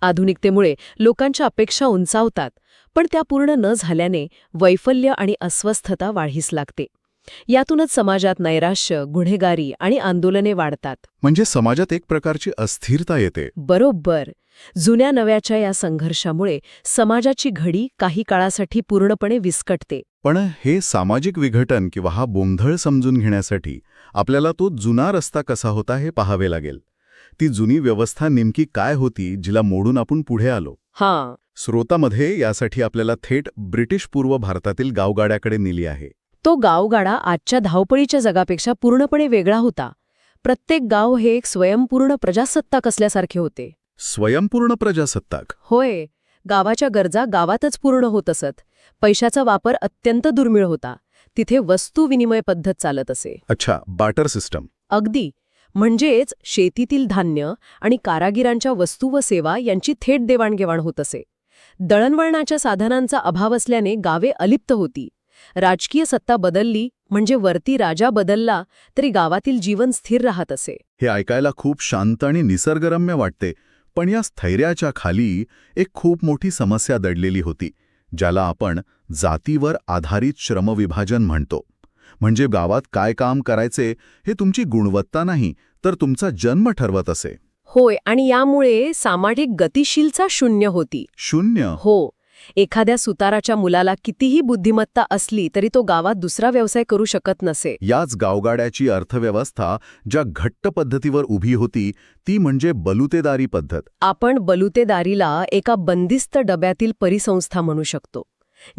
आधुनिकतेमुळे लोकांच्या अपेक्षा उंचावतात, पण त्या पूर्ण न झाल्याने वैफल्य आणि अस्वस्थता वाढीस लागते. यातूनच समाजात नैराश्य, गुन्हेगारी आणि आंदोलने वाढतात. म्हणजे समाजात एक प्रकारची अस्थिरता येते. बरोबर. जुन्या नव्याच्या या संघर्षामुळे समाजाची घडी काही काळासाठी पूर्णपणे विस्कटते. पण हे सामाजिक विघटन किंवा हा गोंधळ समजून घेण्यासाठी आपल्याला तो जुना रस्ता कसा होता हे पाहावे लागेल. ती जुनी व्यवस्था नेमकी काय होती जिला मोडून आपण पुढे आलो? हां. स्रोतामध्ये यासाठी आपल्याला थेट ब्रिटिश पूर्व भारतातील गावगाड्याकडे नेली आहे. तो गावगाडा आजच्या धावपळीच्या जगापेक्षा पूर्णपणे वेगळा होता. प्रत्येक गाव हे एक स्वयंपूर्ण प्रजासत्ताक असल्यासारखे होते. स्वयंपूर्ण प्रजासत्ताक? होय. गावाच्या गरजा गावातच पूर्ण होत असत. पैशाचा वापर अत्यंत दुर्मिळ होता. तिथे वस्तू विनिमय पद्धत चालत असे. अच्छा, बार्टर सिस्टम. अगदी. म्हणजेच शेतीतील धान्य आणि कारागिरांच्या वस्तू व सेवा यांची थेट देवाणघेवाण होत असे. दळणवळणाच्या साधनांचा अभाव असल्याने गावे अलिप्त होती. राजकीय सत्ता बदलली म्हणजे वरती राजा बदलला तरी गावातील जीवन स्थिर राहत असे. हे ऐकायला खूप शांत आणि निसर्गरम्य वाटते, पण या स्थैर्याच्या खाली एक खूप मोठी समस्या दडलेली होती, ज्याला आपण जातीवर आधारित श्रमविभाजन म्हणतो. म्हणजे गावात काय काम करायचे हे तुमची गुणवत्ता नाही, तर तुमचा जन्म ठरवत असे. होय, आणि यामुळे सामाजिक गतिशीलता शून्य होती. शून्य? हो. एखाद्या सुताराच्या मुलाला कितीही बुद्धिमत्ता असली तरी तो गावात दुसरा व्यवसाय करू शकत नसे. याच गावगाड्याची अर्थव्यवस्था ज्या घट्ट पद्धतीवर उभी होती ती म्हणजे बलुतेदारी पद्धत. आपण बलुतेदारीला एका बंदिस्त डब्यातील परिसंस्था म्हणू शकतो,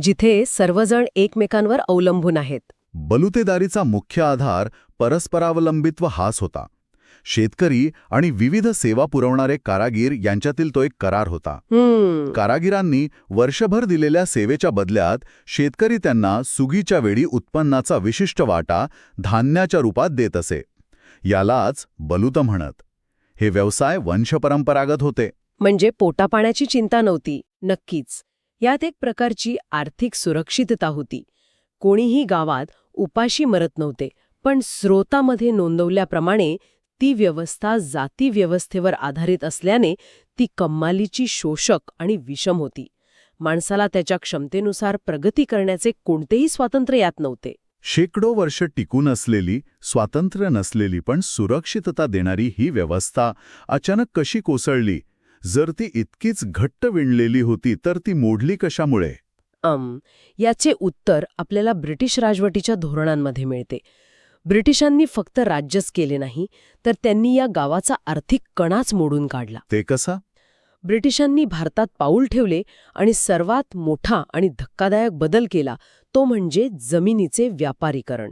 जिथे सर्वजण एकमेकांवर अवलंबून आहेत. बलुतेदारीचा मुख्य आधार परस्परावलंबित्व हाच होता. शेतकरी आणि विविध सेवा पुरवणारे कारागीर यांच्यातील तो एक करार होता. कारागिरांनी वर्षभर दिलेल्या सेवेच्या बदल्यात शेतकरी त्यांना सुगीच्या वेळी उत्पन्नाचा विशिष्ट वाटा धान्याच्या रूपात देत असे. यालाच बलुत म्हणत. हे व्यवसाय वंशपरंपरागत होते. म्हणजे पोटापाण्याची चिंता नव्हती. नक्कीच. यात एक प्रकारची आर्थिक सुरक्षितता होती. कोणीही गावात उपाशी मरत नव्हते. पण स्रोतामध्ये नोंदवल्याप्रमाणे ती व्यवस्था जाती व्यवस्थेवर आधारित असल्याने ती कमालीची शोषक आणि विषम होती. माणसाला त्याच्या क्षमतेनुसार प्रगती करण्याचे कोणतेही स्वातंत्र्य यात नव्हते. शेकडो वर्ष टिकून असलेली, स्वातंत्र्य नसलेली पण सुरक्षितता देणारी ही व्यवस्था अचानक कशी कोसळली? जर ती इतकीच घट्ट विणलेली होती तर ती मोडली कशामुळे? याचे उत्तर आपल्याला ब्रिटिश राजवटीच्या धोरणांमध्ये मिळते. ब्रिटिशांनी फक्त राज्यच केले नाही, तर त्यांनी या गावाचा आर्थिक कणाच मोडून काढला. ते कसा? ब्रिटिशांनी भारतात पाऊल ठेवले आणि सर्वात मोठा आणि धक्कादायक बदल केला तो म्हणजे जमिनीचे व्यापारीकरण.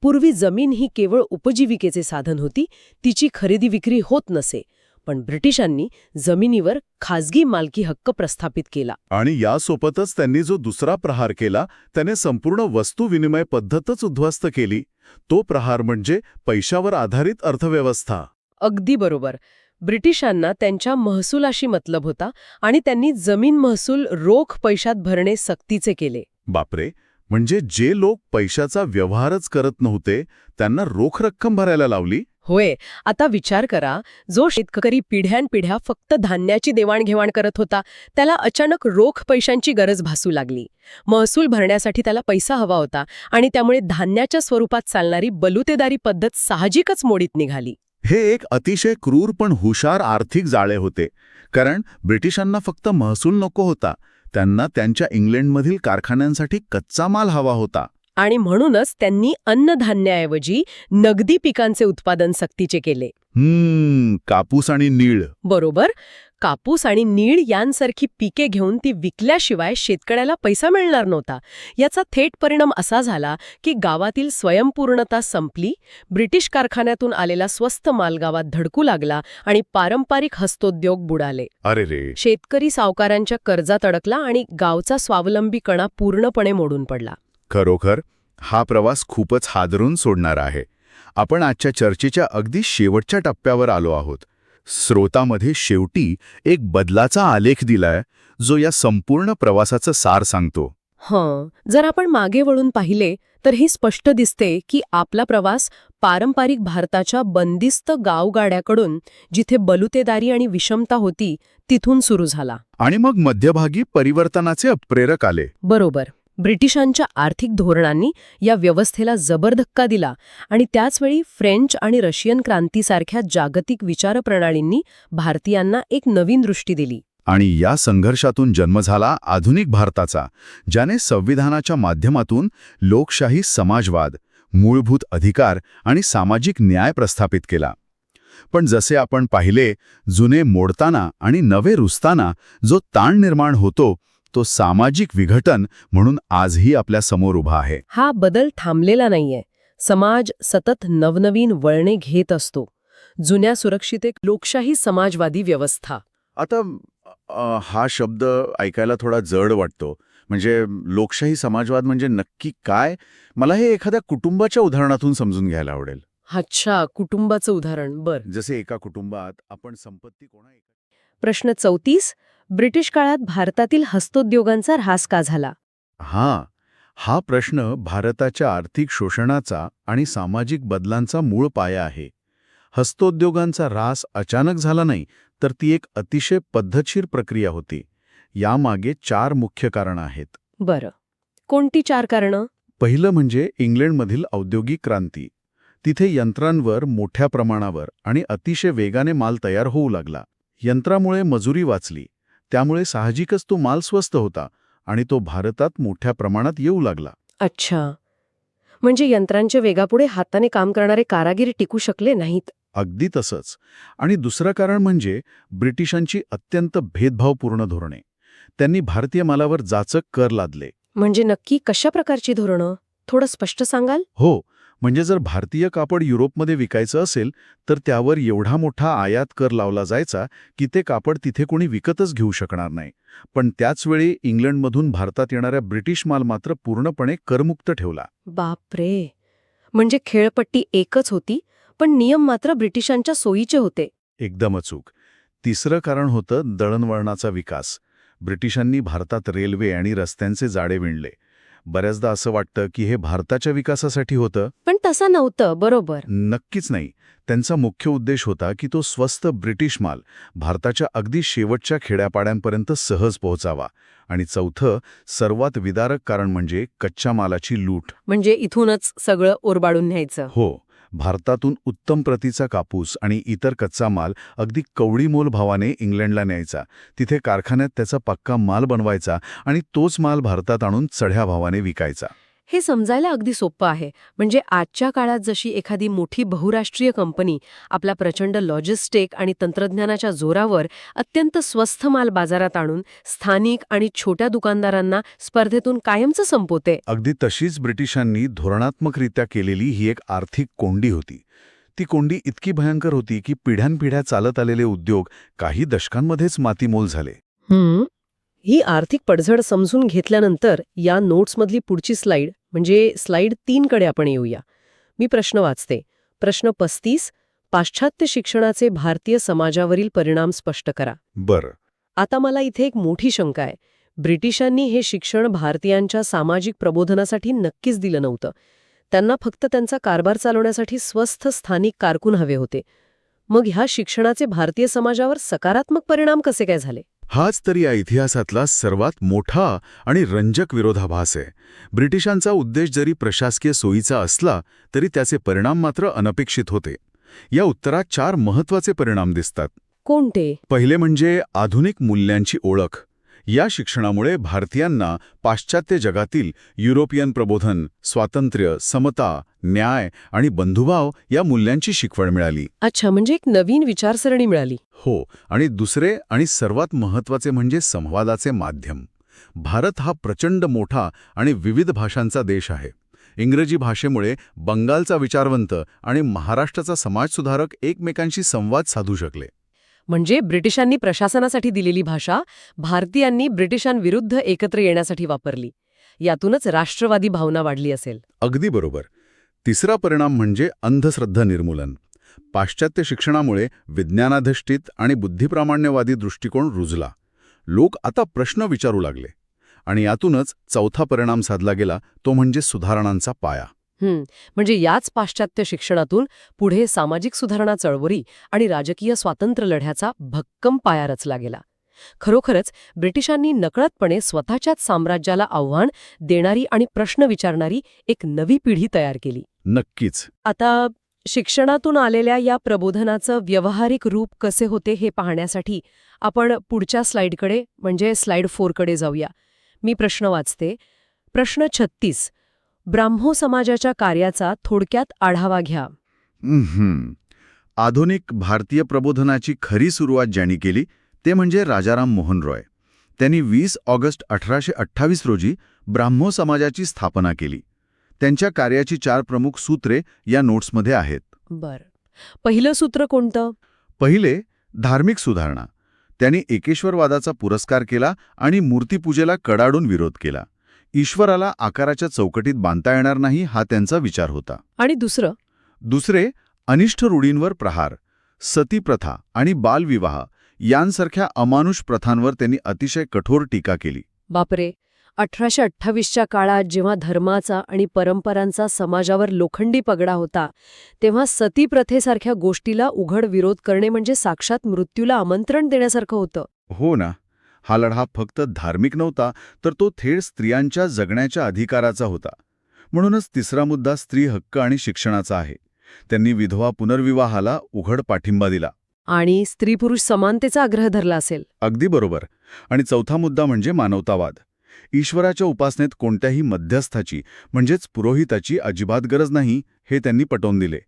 पूर्वी जमीन ही केवळ उपजीविकेचे साधन होती, तिची खरेदी विक्री होत नसे. पण ब्रिटिशांनी जमिनीवर खाजगी मालकी हक्क प्रस्थापित केला. आणि यासोबतच त्यांनी जो दुसरा प्रहार केला त्याने संपूर्ण वस्तू विनिमय पद्धतच उद्ध्वस्त केली. तो प्रहार म्हणजे पैशावर आधारित अर्थव्यवस्था. अगदी बरोबर. ब्रिटिशांना त्यांच्या महसुलाशी मतलब होता आणि त्यांनी जमीन महसूल रोख पैशात भरणे सक्तीचे केले. बापरे, म्हणजे जे लोक पैशाचा व्यवहारच करत नव्हते त्यांना रोख रक्कम भरायला लावली. होय. आता विचार करा, जो शेतकरी पिढ्यानपिढ्या फक्त धान्याची देवाणघेवाण करत होता त्याला अचानक रोख पैशांची गरज भासू लागली. महसूल भरण्यासाठी त्याला पैसा हवा होता आणि त्यामुळे धान्याच्या स्वरूपात चालणारी बलुतेदारी पद्धत साहजिकच मोडीत निघाली. हे एक अतिशय क्रूर पण हुशार आर्थिक जाळे होते. कारण ब्रिटिशांना फक्त महसूल नको होता, त्यांना त्यांच्या इंग्लंडमधील कारखान्यांसाठी कच्चा माल हवा होता. आणि म्हणूनच त्यांनी अन्नधान्याऐवजी नगदी पिकांचे उत्पादन सक्तीचे केले. कापूस आणि नीळ. बरोबर. कापूस आणि नीळ यांसारखी पिके घेऊन ती विकल्याशिवाय शेतकऱ्याला पैसा मिळणार नव्हता. याचा थेट परिणाम असा झाला की गावातील स्वयंपूर्णता संपली, ब्रिटिश कारखान्यातून आलेला स्वस्त माल गावात धडकू लागला आणि पारंपरिक हस्तोद्योग बुडाले. अरे रे. शेतकरी सावकारांच्या कर्जात अडकला आणि गावचा स्वावलंबीपणा पूर्णपणे मोडून पडला. खरोखर हा प्रवास खूपच हादरून सोडणारा आहे. आपण आजच्या चर्चेच्या अगदी शेवटच्या टप्प्यावर आलो आहोत. स्रोतामध्ये शेवटी एक बदलाचा आलेख दिलाय जो या संपूर्ण प्रवासाचं सार सांगतो. जर आपण मागे वळून पाहिले तर हे स्पष्ट दिसते की आपला प्रवास पारंपरिक भारताच्या बंदिस्त गावगाड्याकडून, जिथे बलुतेदारी आणि विषमता होती, तिथून सुरू झाला. आणि मग मध्यभागी परिवर्तनाचे प्रेरक आले. बरोबर. ब्रिटिशांच्या आर्थिक धोरणांनी या व्यवस्थेला जबर धक्का दिला आणि त्याचवेळी फ्रेंच आणि रशियन क्रांतीसारख्या जागतिक विचारप्रणालींनी भारतीयांना एक नवीन दृष्टी दिली. आणि या संघर्षातून जन्म झाला आधुनिक भारताचा, ज्याने संविधानाच्या माध्यमातून लोकशाही, समाजवाद, मूलभूत अधिकार आणि सामाजिक न्याय प्रस्थापित केला. पण जसे आपण पाहिले, जुने मोडताना आणि नवे रुजताना जो ताण निर्माण होतो तो सामाजिक विघटन म्हणून आजही आपल्या समोर उभा आहे. हा बदल थांबलेला नाहीये. समाज सतत नवनवीन वळणे घेत असतो. जुन्या सुरक्षित एक लोकशाही समाजवादी व्यवस्था. आता हा शब्द ऐकायला थोडा जड वाटतो. म्हणजे लोकशाही समाजवाद म्हणजे नक्की काय? मला हे एखाद्या कुटुंबाच्या उदाहरणातून समजून घ्यायला आवडेल. अच्छा, कुटुंबाचं उदाहरण. बर. जसे एका कुटुंबात आपण संपत्ती प्रश्न 34. ब्रिटिश काळात भारतातील हस्तोद्योगांचा ऱ्हास का झाला? हा प्रश्न भारताच्या आर्थिक शोषणाचा आणि सामाजिक बदलांचा मूळ पाया आहे. हस्तोद्योगांचा ऱ्हास अचानक झाला नाही, तर ती एक अतिशय पद्धतशीर प्रक्रिया होती. यामागे 4 मुख्य कारणं आहेत. बरं. कोणती 4 कारणं? पहिलं म्हणजे इंग्लंडमधील औद्योगिक क्रांती. तिथे यंत्रांवर मोठ्या प्रमाणावर आणि अतिशय वेगाने माल तयार होऊ लागला. यंत्रामुळे मजुरी वाचली, त्यामुळे साहजिकच तो माल स्वस्त होता आणि तो भारतात मोठ्या प्रमाणात येऊ लागला. अच्छा, म्हणजे यंत्रांच्या वेगापुढे हाताने काम करणारे कारागीर टिकू शकले नाहीत. अगदी तसंच. आणि दुसरं कारण म्हणजे ब्रिटिशांची अत्यंत भेदभावपूर्ण धोरणे. त्यांनी भारतीय मालावर जाचक कर लादले. म्हणजे नक्की कशा प्रकारची धोरणं? थोडं स्पष्ट सांगाल? हो, म्हणजे जर भारतीय कापड युरोपमध्ये विकायचं असेल तर त्यावर एवढा मोठा आयात कर लावला जायचा की ते कापड तिथे कोणी विकतच घेऊ शकणार नाही. पण त्याचवेळी इंग्लंडमधून भारतात येणाऱ्या ब्रिटिश माल मात्र पूर्णपणे करमुक्त ठेवला. बापरे, म्हणजे खेळपट्टी एकच होती, पण नियम मात्र ब्रिटिशांच्या सोयीचे होते. एकदम अचूक. तिसरं कारण होतं दळणवळणाचा विकास. ब्रिटिशांनी भारतात रेल्वे आणि रस्त्यांचे जाळे विणले. बऱ्याचदा असं वाटतं की हे भारताच्या विकासासाठी होतं, पण तसं नव्हतं. बरोबर. नक्कीच नाही. त्यांचा मुख्य उद्देश होता की तो स्वस्त ब्रिटिश माल भारताच्या अगदी शेवटच्या खेड्यापाड्यांपर्यंत सहज पोहोचावा. आणि चौथं, सर्वात विदारक कारण म्हणजे कच्च्या मालाची लूट. म्हणजे इथूनच सगळं ओरबाडून न्यायचं. हो, भारतातून उत्तम प्रतीचा कापूस आणि इतर कच्चा माल अगदी कवडीमोल भावाने इंग्लंडला न्यायचा. तिथे कारखान्यात त्याचा पक्का माल बनवायचा आणि तोच माल भारतात आणून चढ्या भावाने विकायचा. हे समजायला अगदी सोपं आहे. म्हणजे आजच्या काळात जशी एखादी मोठी बहुराष्ट्रीय कंपनी आपला प्रचंड लॉजिस्टिक आणि तंत्रज्ञानाच्या जोरावर अत्यंत स्वस्त माल बाजारात आणून स्थानिक आणि छोट्या दुकानदारांना स्पर्धेतून कायमचं संपवते, अगदी तशीच ब्रिटिशांनी धोरणात्मकरित्या केलेली ही एक आर्थिक कोंडी होती. ती कोंडी इतकी भयंकर होती की पिढ्यानपिढ्या चालत आलेले उद्योग काही दशकांमध्येच मातीमोल झाले. ही आर्थिक पडझड समजून घेतल्यानंतर या नोट्समधली पुढची स्लाईड म्हणजे स्लाईड 3 कडे आपण येऊया. मी प्रश्न वाचते. प्रश्न 35, पाश्चात्य शिक्षणाचे भारतीय समाजावरील परिणाम स्पष्ट करा. बरं. आता मला इथे एक मोठी शंका आहे. ब्रिटिशांनी हे शिक्षण भारतीयांच्या सामाजिक प्रबोधनासाठी नक्कीच दिलं नव्हतं. त्यांना फक्त त्यांचा कारभार चालवण्यासाठी स्वस्थ स्थानिक कारकून हवे होते. मग ह्या शिक्षणाचे भारतीय समाजावर सकारात्मक परिणाम कसे काय झाले? हाच तर या इतिहासातला सर्वात मोठा आणि रंजक विरोधाभास आहे. ब्रिटिशांचा उद्देश जरी प्रशासकीय सोयीचा असला तरी त्याचे परिणाम मात्र अनपेक्षित होते. या उत्तरात 4 महत्त्वाचे परिणाम दिसतात. कोणते? पहिले म्हणजे आधुनिक मूल्यांची ओळख. या शिक्षणामुळे भारतीयांना पाश्चात्य जगातील युरोपियन प्रबोधन, स्वातंत्र्य, समता, न्याय आणि बंधुभाव या मूल्यांची शिकवण मिळाली. अच्छा, म्हणजे एक नवीन विचारसरणी मिळाली. हो, आणि दुसरे आणि सर्वात महत्त्वाचे म्हणजे संवादाचे माध्यम. भारत हा प्रचंड मोठा आणि विविध भाषांचा देश आहे. इंग्रजी भाषेमुळे बंगालचा विचारवंत आणि महाराष्ट्राचा समाजसुधारक एकमेकांशी संवाद साधू शकले. म्हणजे ब्रिटिशांनी प्रशासनासाठी दिलेली भाषा भारतीयांनी ब्रिटिशांविरुद्ध एकत्र येण्यासाठी वापरली. यातूनच राष्ट्रवादी भावना वाढली असेल. अगदी बरोबर. तिसरा परिणाम म्हणजे अंधश्रद्धा निर्मूलन. पाश्चात्य शिक्षणामुळे विज्ञानाधिष्ठित आणि बुद्धिप्रामाण्यवादी दृष्टिकोन रुजला. लोक आता प्रश्न विचारू लागले. आणि यातूनच चौथा परिणाम साधला गेला, तो म्हणजे सुधारणांचा पाया. म्हणजे याच पाश्चात्य शिक्षणातून पुढे सामाजिक सुधारणा चळवळी आणि राजकीय स्वातंत्र्य लढ्याचा भक्कम पाया रचला गेला. खरोखरच ब्रिटिशांनी नकळतपणे स्वतःच्याच साम्राज्याला आव्हान देणारी आणि प्रश्न विचारणारी एक नवी पिढी तयार केली. नक्कीच. आता शिक्षणातून आलेल्या या प्रबोधनाचं व्यावहारिक रूप कसे होते हे पाहण्यासाठी आपण पुढच्या स्लाईडकडे म्हणजे स्लाईड 4 कडे जाऊया. मी प्रश्न वाचते. प्रश्न 36, ब्राह्मो समाजाच्या कार्याचा थोडक्यात आढावा घ्या. आधुनिक भारतीय प्रबोधनाची खरी सुरुवात ज्यांनी केली ते म्हणजे राजाराम मोहन रॉय. त्यांनी 20 ऑगस्ट 1828 रोजी ब्राह्मो समाजाची स्थापना केली. त्यांच्या कार्याची 4 प्रमुख सूत्रे या नोट्समध्ये आहेत. बरं. पहिलं सूत्र कोणतं? पहिले, धार्मिक सुधारणा. त्यांनी एकेश्वरवादाचा पुरस्कार केला आणि मूर्तीपूजेला कडाडून विरोध केला. ईश्वराला आकाराच्या चौकटीत बांधता येणार नाही हा त्यांचा विचार होता. आणि दुसरं? दुसरे, अनिष्ट रूढींवर प्रहार. सतीप्रथा आणि बालविवाह यांसारख्या अमानुष प्रथांवर त्यांनी अतिशय कठोर टीका केली. बापरे. 1828च्या काळात जेव्हा धर्माचा आणि परंपरांचा समाजावर लोखंडी पगडा होता तेव्हा सती प्रथेसारख्या गोष्टीला उघड विरोध करणे म्हणजे साक्षात मृत्यूला आमंत्रण देण्यासारखं होतं. हो ना. हा लढा फक्त धार्मिक नव्हता तर तो थेट स्त्रियांच्या जगण्याच्या अधिकाराचा होता. म्हणूनच तिसरा मुद्दा स्त्री हक्क आणि शिक्षणाचा आहे. त्यांनी विधवा पुनर्विवाहाला उघड पाठिंबा दिला. आणि स्त्री-पुरुष समानतेचा आग्रह धरला असेल. अगदी बरोबर. आणि चौथा मुद्दा म्हणजे मानवतावाद. ईश्वराच्या उपासनेत कोणत्याही मध्यस्थाची म्हणजेच पुरोहिताची अजिबात गरज नाही हे त्यांनी पटवून दिले.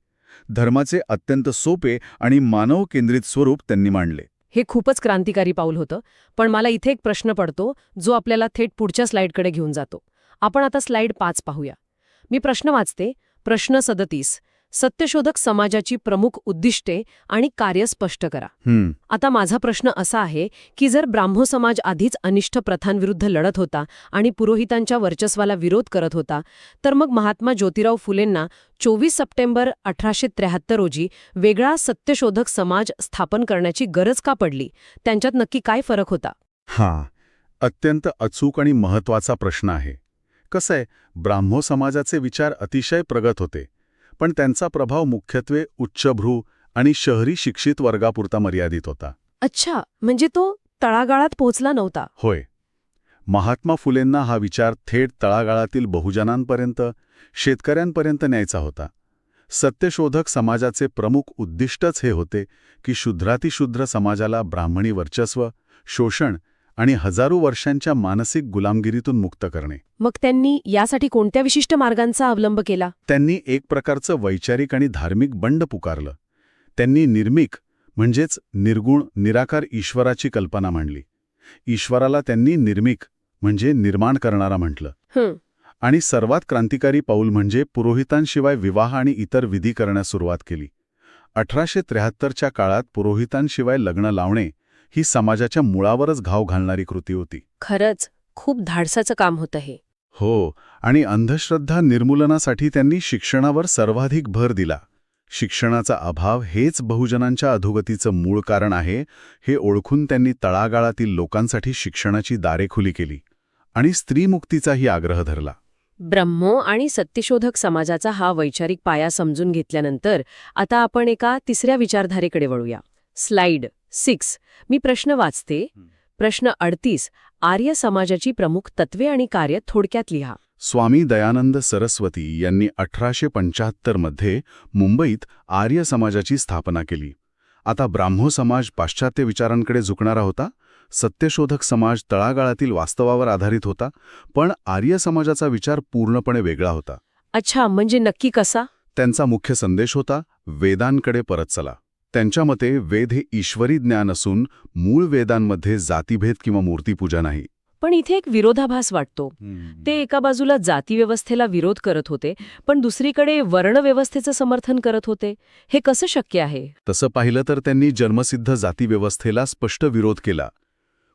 धर्माचे अत्यंत सोपे आणि मानव केंद्रित स्वरूप त्यांनी मांडले. हे खूपच क्रांतिकारी पाऊल होतं. पण मला इथे एक प्रश्न पडतो जो आपल्याला थेट पुढच्या स्लाईडकडे घेऊन जातो. आपण आता स्लाईड 5 पाहूया. मी प्रश्न वाचते. प्रश्न 37, सत्यशोधक समाजाची प्रमुख उद्दिष्टे आणि कार्य स्पष्ट करा. आता माझा प्रश्न असा आहे की जर ब्राह्मो समाज आधीच अनिष्ट प्रथांविरुद्ध लढत होता आणि पुरोहितांच्या वर्चस्वाला विरोध करत होता तर मग महात्मा ज्योतिराव फुलेंना 24 सप्टेंबर 1873 रोजी वेगळा सत्यशोधक समाज स्थापन करण्याची गरज का पडली? त्यांच्यात नक्की काय फरक होता? हा अत्यंत अचूक आणि महत्त्वाचा प्रश्न आहे. कसं आहे, ब्राह्मो समाजाचे विचार अतिशय प्रगत होते पण त्यांचा प्रभाव मुख्यत्वे उच्चभ्रू आणि शहरी शिक्षित वर्गापुरता मर्यादित होता. अच्छा, म्हणजे तो तळागाळात पोहोचला नव्हता. होय. महात्मा फुलेंना हा विचार थेट तळागाळातील बहुजनांपर्यंत, शेतकऱ्यांपर्यंत न्यायचा होता. सत्यशोधक समाजाचे प्रमुख उद्दिष्टच हे होते की शूद्रातिशूद्र समाजाला ब्राह्मणी वर्चस्व, शोषण आणि हजारो वर्षांच्या मानसिक गुलामगिरीतून मुक्त करणे. मग त्यांनी यासाठी कोणत्या विशिष्ट मार्गांचा अवलंब केला? त्यांनी एक प्रकारचं वैचारिक आणि धार्मिक बंड पुकारलं. त्यांनी निर्मिक म्हणजेच निर्गुण निराकार ईश्वराची कल्पना मांडली. ईश्वराला त्यांनी निर्मिक म्हणजे निर्माण करणारा म्हटलं. आणि सर्वात क्रांतिकारी पाऊल म्हणजे पुरोहितांशिवाय विवाह आणि इतर विधी करण्यास सुरुवात केली. 1873च्या काळात पुरोहितांशिवाय लग्न लावणे ही समाजाच्या मुळावरच घाव घालणारी कृती होती. खरंच खूप धाडसाचं काम होतं हे. हो, आणि अंधश्रद्धा निर्मूलनासाठी त्यांनी शिक्षणावर सर्वाधिक भर दिला. शिक्षणाचा अभाव हेच बहुजनांच्या अधोगतीचं मूळ कारण आहे हे ओळखून त्यांनी तळागाळातील लोकांसाठी शिक्षणाची दारे खुली केली आणि स्त्रीमुक्तीचाही आग्रह धरला. ब्रह्मो आणि सत्यशोधक समाजाचा हा वैचारिक पाया समजून घेतल्यानंतर आता आपण एका तिसऱ्या विचारधारेकडे वळूया. स्लाइड 6. मी प्रश्न वाचते. प्रश्न 38. आर्य समाजाची प्रमुख तत्वे आणि कार्य थोडक्यात लिहा. स्वामी दयानंद सरस्वती यांनी 1875 मध्ये मुंबईत आर्य समाजाची स्थापना केली. आता ब्राह्मो समाज पाश्चात्य विचारांकडे झुकणारा होता, सत्यशोधक समाज तळागाळातील वास्तवावर आधारित होता, पण आर्य समाजाचा विचार पूर्णपणे वेगळा होता. अच्छा, म्हणजे नक्की कसा? त्यांचा मुख्य संदेश होता वेदांकडे परत चला. त्यांच्या मते वेद हे ईश्वरी ज्ञान असून मूळ वेदांमध्ये जातीभेद किंवा मूर्तीपूजा नाही. पण इथे एक विरोधाभास वाटतो. ते एका बाजूला जातीव्यवस्थेला विरोध करत होते, पण दुसरीकडे वर्णव्यवस्थेचं समर्थन करत होते. हे कसं शक्य आहे? तसं पाहिलं तर त्यांनी जन्मसिद्ध जातीव्यवस्थेला स्पष्ट विरोध केला.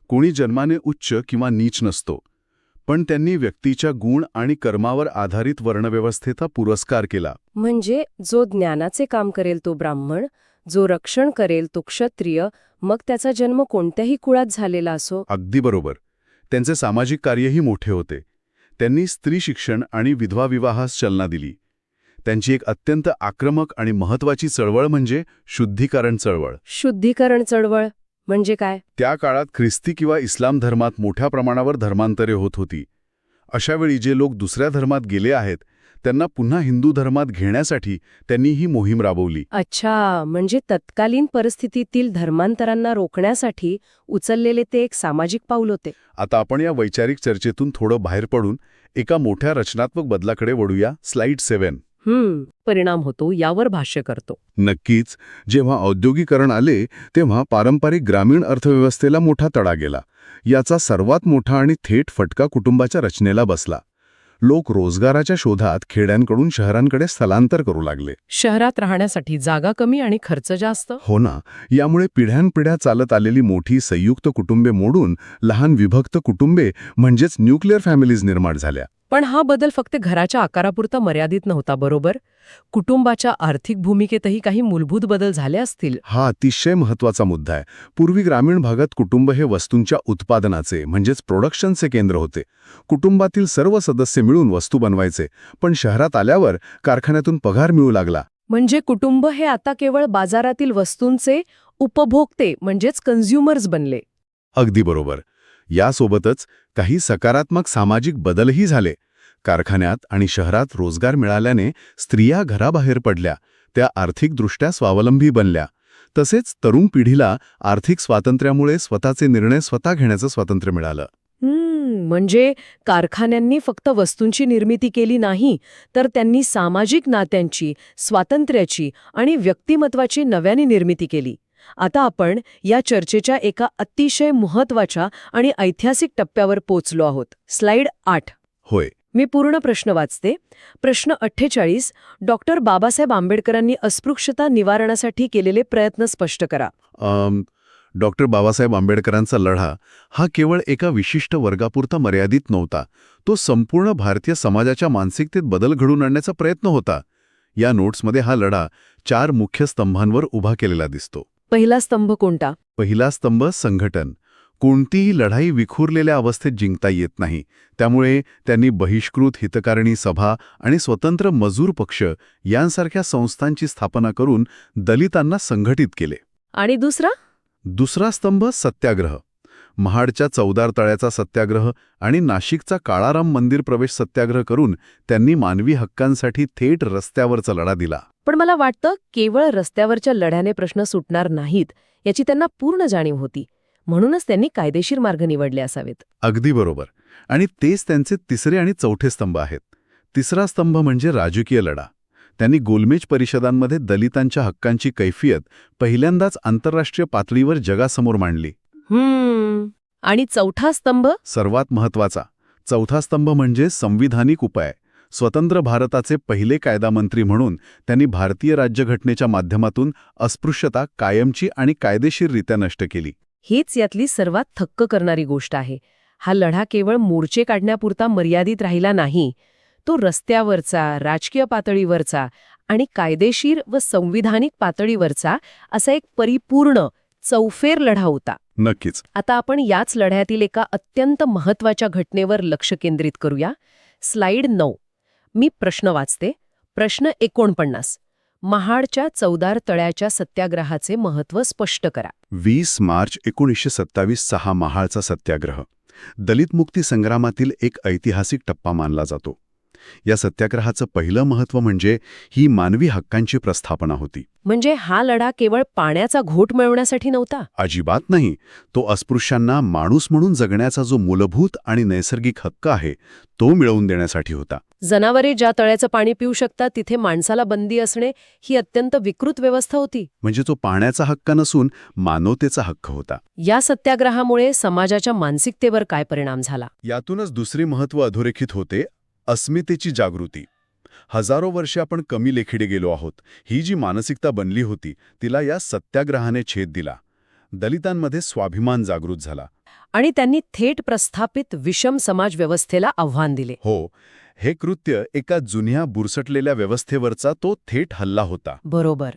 कोणी जन्माने उच्च किंवा नीच नसतो, पण त्यांनी व्यक्तीच्या गुण आणि कर्मावर आधारित वर्णव्यवस्थेचा पुरस्कार केला. म्हणजे जो ज्ञानाचे काम करेल तो ब्राह्मण, जो रक्षण करेल तो क्षत्रिय, मग त्याचा जन्म कोणत्याही कुळात झालेला असो. अगदी बरोबर. त्यांचे सामाजिक कार्यही मोठे होते. त्यांनी स्त्री शिक्षण आणि विधवा विवाहास चालना दिली. त्यांची एक अत्यंत आक्रमक आणि महत्त्वाची चळवळ म्हणजे शुद्धीकरण चळवळ. शुद्धीकरण चळवळ म्हणजे काय? त्या काळात ख्रिस्ती किंवा इस्लाम धर्मात मोठ्या प्रमाणावर धर्मांतरे होत होती. अशावेळी जे लोक दुसऱ्या धर्मात गेले आहेत त्यांना पुन्हा हिंदू धर्मात घेण्यासाठी त्यांनी ही मोहीम राबवली. अच्छा, म्हणजे तत्कालीन परिस्थितीतील धर्मांतरांना रोखण्यासाठी उचललेले ते एक सामाजिक पाऊल होते. आता आपण या वैचारिक चर्चेतून थोडं बाहेर पडून एका मोठ्या रचनात्मक बदलाकडे वळूया. स्लाइड 7. परिणाम होतो यावर भाष्य करतो. नक्कीच. जेव्हा औद्योगिकरण आले तेव्हा पारंपरिक ग्रामीण अर्थव्यवस्थेला मोठा तडा गेला. याचा सर्वात मोठा आणि थेट फटका कुटुंबाच्या रचनेला बसला. लोक रोजगाराच्या शोधात खेड्यांकडून शहरांकडे स्थलांतर करू लागले. शहरात राहण्यासाठी जागा कमी आणि खर्च जास्त. हो ना. यामुळे पिढ्यानपिढ्या चालत आलेली मोठी संयुक्त कुटुंबे मोडून लहान विभक्त कुटुंबे म्हणजेच न्यूक्लिअर फॅमिलीज निर्माण झाल्या. पण हा बदल फक्त घराच्या आकारापुरता मर्यादित नव्हता, बरोबर? कुटुंबाच्या आर्थिक भूमिकेतही काही मूलभूत बदल झाले असतील. हा अतिशय महत्त्वाचा मुद्दा आहे. पूर्वी ग्रामीण भागात कुटुंब हे वस्तूंच्या उत्पादनाचे म्हणजेच प्रोडक्शनचे केंद्र होते. कुटुंबातील सर्व सदस्य मिळून वस्तू बनवायचे, पण शहरात आल्यावर कारखान्यातून पगार मिळू लागला. म्हणजे कुटुंब हे आता केवळ बाजारातील वस्तूंचे उपभोक्ते म्हणजेच कन्झ्युमर्स बनले. अगदी बरोबर. यासोबतच काही सकारात्मक सामाजिक बदलही झाले. कारखान्यात आणि शहरात रोजगार मिळाल्याने स्त्रिया घराबाहेर पडल्या, त्या आर्थिकदृष्ट्या स्वावलंबी बनल्या. तसेच तरुण पिढीला आर्थिक स्वातंत्र्यामुळे स्वतःचे निर्णय स्वतः घेण्याचं स्वातंत्र्य मिळालं. म्हणजे कारखान्यांनी फक्त वस्तूंची निर्मिती केली नाही, तर त्यांनी सामाजिक नात्यांची, स्वातंत्र्याची आणि व्यक्तिमत्वाची नव्याने निर्मिती केली. आता आपण या चर्चेच्या एका अतिशय महत्त्वाच्या आणि ऐतिहासिक टप्प्यावर पोचलो आहोत. स्लाइड 8. होय. मी पूर्ण प्रश्न वाचते. प्रश्न 48. डॉक्टर बाबासाहेब आंबेडकरांनी अस्पृश्यता निवारणासाठी केलेले प्रयत्न स्पष्ट करा. डॉक्टर बाबासाहेब आंबेडकरांचा लढा हा केवळ एका विशिष्ट वर्गापुरता मर्यादित नव्हता. तो संपूर्ण भारतीय समाजाच्या मानसिकतेत बदल घडवून आणण्याचा प्रयत्न होता. या नोट्समध्ये हा लढा 4 मुख्य स्तंभांवर उभा केलेला दिसतो. पहिला स्तंभ कोणता? पहिला स्तंभ संघटन. कोणतीही लढाई विखुरलेल्या अवस्थेत जिंकता येत नाही. त्यामुळे त्यांनी बहिष्कृत हितकारिणी सभा आणि स्वतंत्र मजूर पक्ष यांसारख्या संस्थांची स्थापना करून दलितांना संघटित केले. आणि दुसरा स्तंभ सत्याग्रह. महाडच्या चौदार तळ्याचा सत्याग्रह आणि नाशिकचा काळाराम मंदिर प्रवेश सत्याग्रह करून त्यांनी मानवी हक्कांसाठी थेट रस्त्यावरचा लढा दिला. पण मला वाटतं केवळ रस्त्यावरच्या लढ्याने प्रश्न सुटणार नाहीत याची त्यांना पूर्ण जाणीव होती. म्हणूनच त्यांनी कायदेशीर मार्ग निवडले असावेत. अगदी बरोबर. आणि तेच त्यांचे तिसरे आणि चौथे स्तंभ आहेत. तिसरा स्तंभ म्हणजे राजकीय लढा. त्यांनी गोलमेज परिषदांमध्ये दलितांच्या हक्कांची कैफियत पहिल्यांदाच आंतरराष्ट्रीय पातळीवर जगासमोर मांडली. आणि चौथा स्तंभ? सर्वात महत्वाचा. चौथा स्तंभ म्हणजे संविधानिक उपाय. स्वतंत्र भारताचे पहिले कायदामंत्री म्हणून त्यांनी भारतीय राज्यघटनेच्या माध्यमातून अस्पृश्यता कायमची आणि कायदेशीररित्या नष्ट केली. हीच यातली सर्वात थक्क करणारी गोष्ट आहे. हा लढा केवळ मोर्चे काढण्यापुरता मर्यादित राहिला नाही. तो रस्त्यावरचा, राजकीय पातळीवरचा आणि कायदेशीर व संविधानिक पातळीवरचा असा एक परिपूर्ण चौफेर लढा होता. नक्कीच. आता आपण याच लढ्यातील एका अत्यंत महत्त्वाच्या घटनेवर लक्ष केंद्रित करूया. स्लाइड 9. मी प्रश्न वाचते. प्रश्न 49. महाडच्या चौदार तळ्याच्या सत्याग्रहाचे महत्त्व स्पष्ट करा. 20 मार्च 1927 चा हा महाडचा सत्याग्रह दलित मुक्ती संग्रामातील एक ऐतिहासिक टप्पा मानला जातो. या सत्याग्रहाचं पहिलं महत्त्व म्हणजे ही मानवी हक्कांची प्रस्थापना होती. म्हणजे हा लढा केवळ पाण्याचा घोट मिळवण्यासाठी नव्हता. अजिबात नाही. तो अस्पृश्यांना माणूस म्हणून जगण्याचा जो मूलभूत आणि नैसर्गिक हक्क आहे तो मिळवून देण्यासाठी होता. जनावरे ज्या तळ्याचं पाणी पिऊ शकतात तिथे माणसाला बंदी असणे ही अत्यंत विकृत व्यवस्था होती. म्हणजे तो पाण्याचा हक्क नसून मानवतेचा हक्क होता. या सत्याग्रहामुळे समाजाच्या मानसिकतेवर काय परिणाम झाला? यातूनच दुसरे महत्त्व अधोरेखित होते, अस्मितेची जागृती. हजारो वर्षे आपण कमी लेखिडे गेलो आहोत ही जी मानसिकता बनली होती तिला या सत्याग्रहाने छेद दिला. दलितांमध्ये स्वाभिमान जागृत झाला. आणि त्यांनी थेट प्रस्थापित विषम समाज व्यवस्थेला आव्हान दिले. हो, हे कृत्य एका जुन्या बुरसटलेल्या व्यवस्थेवरचा तो थेट हल्ला होता. बरोबर.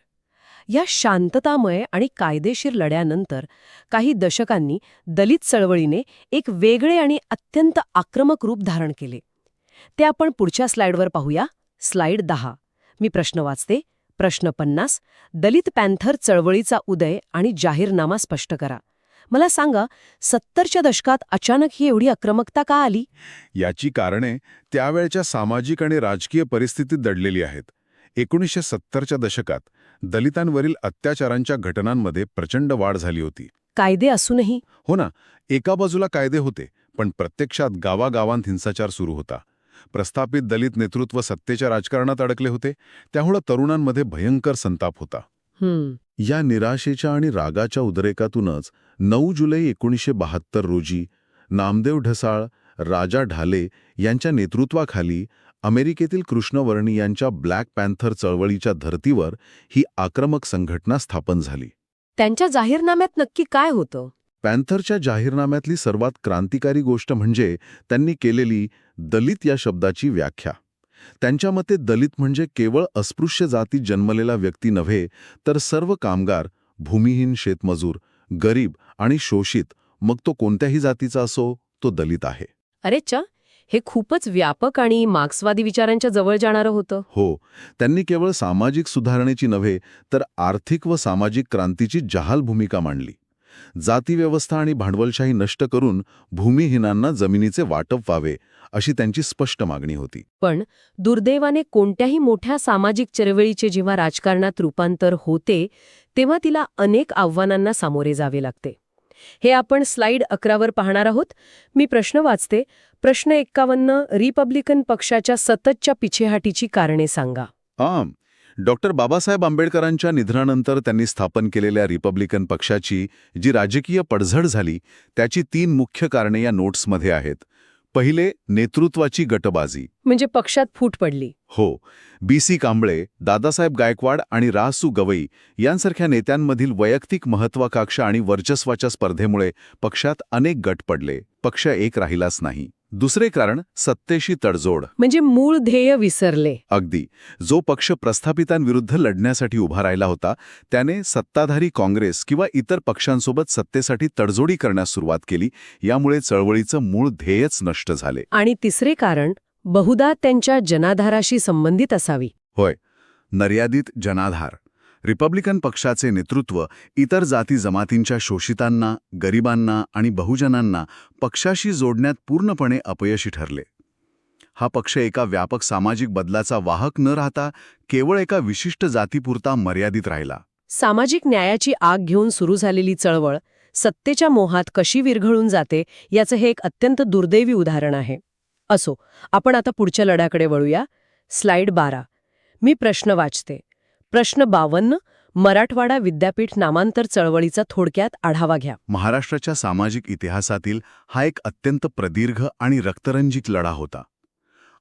या शांततामय आणि कायदेशीर लढ्यानंतर काही दशकांनी दलित चळवळीने एक वेगळे आणि अत्यंत आक्रमक रूप धारण केले. ते आपण पुढच्या स्लाइडवर पाहूया. स्लाइड 10. मी प्रश्न वाचते. प्रश्न 50. दलित पॅन्थर चळवळीचा उदय आणि जाहीरनामा स्पष्ट करा. मला सांगा, 70च्या दशकात अचानक ही एवढी आक्रमकता का आली? याची कारणे त्यावेळच्या सामाजिक आणि राजकीय परिस्थितीत दडलेली आहेत. 1970च्या दशकात दलितांवरील अत्याचारांच्या घटनांमध्ये प्रचंड वाढ झाली होती. कायदे असूनही? हो ना, एका बाजूला कायदे होते पण प्रत्यक्षात गावागावांत हिंसाचार सुरू होता. प्रस्थापित दलित नेतृत्व सत्तेच्या राजकारणात अडकले होते. त्यामुळे तरुणांमध्ये भयंकर संताप होता. या निराशेच्या आणि रागाच्या उद्रेकातूनच 9 जुलै 1972 रोजी नामदेव ढसाळ, राजा ढाले यांच्या नेतृत्वाखाली अमेरिकेतील कृष्णवर्णीयांच्या ब्लॅक पॅन्थर चळवळीच्या धर्तीवर ही आक्रमक संघटना स्थापन झाली. त्यांच्या जाहीरनाम्यात नक्की काय होतं? पॅन्थरच्या जाहीरनाम्यातली सर्वात क्रांतिकारी गोष्ट म्हणजे त्यांनी केलेली दलित या शब्दाची व्याख्या. त्यांच्या मते दलित म्हणजे केवळ अस्पृश्य जातीत जन्मलेला व्यक्ती नव्हे, तर सर्व कामगार, भूमिहीन शेतमजूर, गरीब आणि शोषित, मग तो कोणत्याही जातीचा असो, तो दलित आहे. अरेच्चा, हे खूपच व्यापक आणि मार्क्सवादी विचारांच्या जवळ जाणारं होतं. हो, त्यांनी केवळ सामाजिक सुधारणेची नव्हे, तर आर्थिक व सामाजिक क्रांतीची जहाल भूमिका मांडली. जातीव्यवस्था आणि भांडवलशाही नष्ट करून भूमिहीनांना जमिनीचे वाटप व्हावे, अशी त्यांची स्पष्ट मागणी होती. पण दुर्दैवाने कोणत्याही मोठ्या सामाजिक चळवळीचे जेव्हा राजकारणात रूपांतर होते तेव्हा तिला अनेक आव्हानांना सामोरे जावे लागते. हे आपण स्लाइड 11वर पाहणार आहोत. मी प्रश्न वाचते. प्रश्न 51. रिपब्लिकन पक्षाच्या सततच्या पिछेहाटीची कारणे सांगा. डॉक्टर बाबासाहेब आंबेडकरांच्या निधनानंतर त्यांनी स्थापन केलेल्या रिपब्लिकन पक्षाची जी राजकीय पडझड झाली त्याची 3 मुख्य कारणे या नोट्समध्ये आहेत. पहिले, नेतृत्वाची गटबाजी. म्हणजे पक्षात फूट पडली. हो, BC कांबळे, दादासाहेब गायकवाड आणि रासू गवई यांसारख्या नेत्यांमधील वैयक्तिक महत्वाकांक्षा आणि वर्चस्वाच्या स्पर्धेमुळे पक्षात अनेक गट पडले. पक्ष एक राहिलाच नाही. दुसरे कारण, सत्तेशी तडजोड. म्हणजे मूळ ध्येय विसरले. अगदी. जो पक्ष प्रस्थापितांविरुद्ध लढण्यासाठी उभा राहिला होता त्याने सत्ताधारी काँग्रेस किंवा इतर पक्षांसोबत सत्तेसाठी तडजोडी करण्यास सुरुवात केली. यामुळे चळवळीचं मूळ ध्येयच नष्ट झाले. आणि तिसरे कारण, बहुधा त्यांच्या जनाधाराशी संबंधित असावी. होय, मर्यादित जनाधार. रिपब्लिकन पक्षाचे नेतृत्व इतर जाती जमातींच्या शोषितांना, गरिबांना आणि बहुजनांना पक्षाशी जोडण्यात पूर्णपणे अपयशी ठरले. हा पक्ष एका व्यापक सामाजिक बदलाचा वाहक न राहता केवळ एका विशिष्ट जातीपुरता मर्यादित राहिला. सामाजिक न्यायाची आग घेऊन सुरू झालेली चळवळ सत्तेच्या मोहात कशी विरघळून जाते याचं हे एक अत्यंत दुर्दैवी उदाहरण आहे. असो, आपण आता पुढच्या लढ्याकडे वळूया. स्लाइड 12. मी प्रश्न वाचते. प्रश्न 52. मराठवाडा विद्यापीठ नामांतर चळवळीचा थोडक्यात आढावा घ्या. महाराष्ट्राच्या सामाजिक इतिहासातील हा एक अत्यंत प्रदीर्घ आणि रक्तरंजित लढा होता.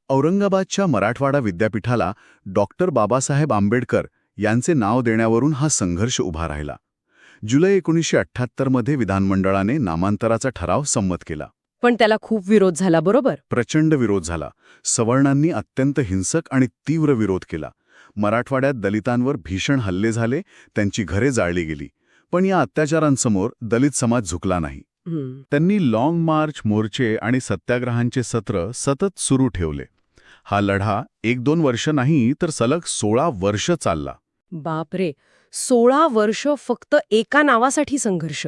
औरंगाबादच्या मराठवाडा विद्यापीठाला डॉक्टर बाबासाहेब आंबेडकर यांचे नाव देण्यावरून हा संघर्ष उभा राहिला. जुलै 1978 मध्ये विधानमंडळाने नामांतराचा ठराव संमत केला. पण त्याला खूप विरोध झाला, बरोबर? प्रचंड विरोध झाला. सवर्णांनी अत्यंत हिंसक आणि तीव्र विरोध केला. मराठवाड्यात दलितांवर भीषण हल्ले झाले, त्यांची घरे जाळली गेली. पण या अत्याचारांसमोर दलित समाज झुकला नाही. त्यांनी लाँग मार्च, मोर्चे आणि सत्याग्रहांचे सत्र सतत सुरू ठेवले. हा लढा 1-2 वर्ष नाही तर सलग 16 वर्ष चालला. बापरे, 16 वर्ष फक्त एका नावासाठी संघर्ष.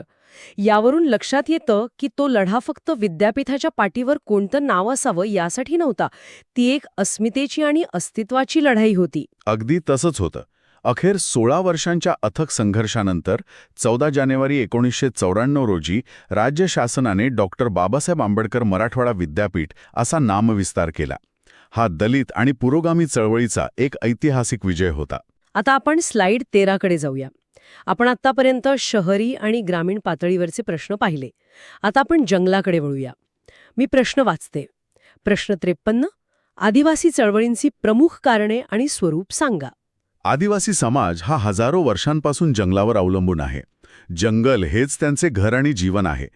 यावरून लक्षात येतं की तो लढा फक्त विद्यापीठाच्या पाठीवर कोणतं नाव असावं यासाठी नव्हता. ती एक अस्मितेची आणि अस्तित्वाची लढाई होती. अगदी तसंच होतं. अखेर 16 वर्षांच्या अथक संघर्षानंतर 14 जानेवारी 1994 रोजी राज्य शासनाने डॉक्टर बाबासाहेब आंबेडकर मराठवाडा विद्यापीठ असा नामविस्तार केला. हा दलित आणि पुरोगामी चळवळीचा एक ऐतिहासिक विजय होता. आता आपण स्लाइड 13 कडे जाऊया. आपण आत्तापर्यंत शहरी आणि ग्रामीण पातळीवरचे प्रश्न पाहिले. आता आपण जंगलाकडे वळूया. मी प्रश्न वाचते. प्रश्न 53. आदिवासी चळवळींची प्रमुख कारणे आणि स्वरूप सांगा. आदिवासी समाज हा हजारो वर्षांपासून जंगलावर अवलंबून आहे. जंगल हेच त्यांचे घर आणि जीवन आहे.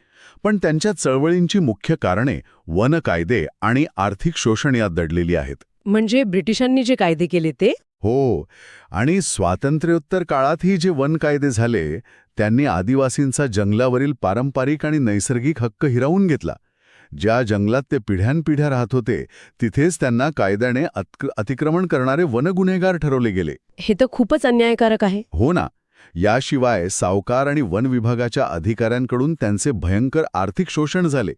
पण त्यांच्या चळवळींची मुख्य कारणे वन कायदे आणि आर्थिक शोषण यात दडलेली आहेत. म्हणजे ब्रिटिशांनी जे कायदे केले ते? हो, आणि स्वातंत्र्योत्तर काळातही जे वन कायदे झाले त्यांनी आदिवासींचा जंगलावरील पारंपरिक आणि नैसर्गिक हक्क हिरावून घेतला. ज्या जंगलात ते पिढ्यानपिढ्या राहत होते तिथेच त्यांना कायद्याने अतिक्रमण करणारे वनगुन्हेगार ठरवले गेले. हे तर खूपच अन्यायकारक आहे. हो ना. याशिवाय सावकार आणि वन विभागाच्या अधिकाऱ्यांकडून त्यांचे भयंकर आर्थिक शोषण झाले.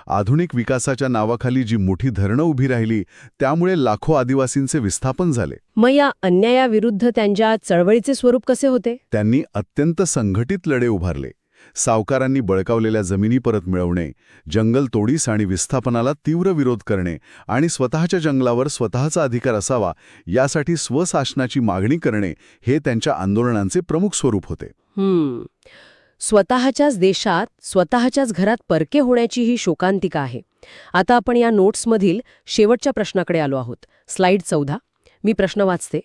आधुनिक विकासाच्या नावाखाली जी मोठी धरणं उभी राहिली त्यामुळे लाखो आदिवासींचे विस्थापन झाले. मग या अन्यायाविरुद्ध त्यांच्या चळवळीचे स्वरूप कसे होते? त्यांनी अत्यंत संघटित लढे उभारले. सावकारांनी बळकावलेल्या जमिनी परत मिळवणे, जंगलतोडीस आणि विस्थापनाला तीव्र विरोध करणे आणि स्वतःच्या जंगलावर स्वतःचा अधिकार असावा यासाठी स्वशासनाची मागणी करणे हे त्यांच्या आंदोलनांचे प्रमुख स्वरूप होते. स्वतःच्याच देशात स्वतःच्याच घरात परके होण्याची ही शोकांतिका आहे. आता आपण या नोट्समधील शेवटच्या प्रश्नाकडे आलो आहोत. स्लाइड 14. मी प्रश्न वाचते.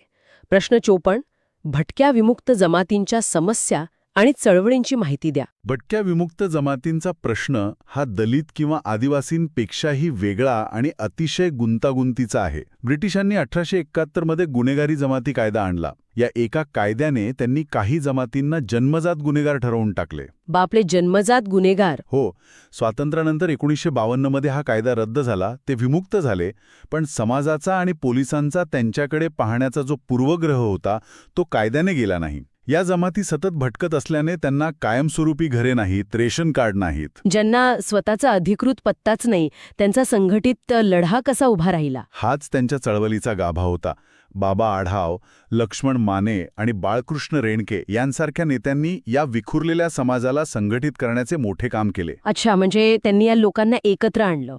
प्रश्न 54. भटक्या विमुक्त जमातींच्या समस्या आणि चळवळींची माहिती द्या. भटक्या विमुक्त जमातींचा प्रश्न हा दलित किंवा आदिवासींपेक्षाही वेगळा आणि अतिशय गुंतागुंतीचा आहे. ब्रिटिशांनी 1871 मध्ये गुन्हेगारी जमाती कायदा आणला. या एका कायद्याने त्यांनी काही जमातींना जन्मजात गुन्हेगार ठरवून टाकले. बापले, जन्मजात गुन्हेगार? हो. स्वातंत्र्यानंतर 1952 मध्ये हा कायदा रद्द झाला. ते विमुक्त झाले. पण समाजाचा आणि पोलिसांचा त्यांच्याकडे पाहण्याचा जो पूर्वग्रह होता तो कायद्याने गेला नाही. या जमाती सतत भटकत असल्याने त्यांना कायमस्वरूपी घरे नाहीत, रेशन कार्ड नाहीत. ज्यांना स्वतःचा अधिकृत पत्ताच नाही, त्यांचा संघटित लढा कसा उभा राहिला? हाच त्यांच्या चळवळीचा गाभा होता. बाबा आढाव, लक्ष्मण माने आणि बाळकृष्ण रेणके यांसारख्या नेत्यांनी या विखुरलेल्या समाजाला संघटित करण्याचे मोठे काम केले. अच्छा, म्हणजे त्यांनी या लोकांना एकत्र आणलं.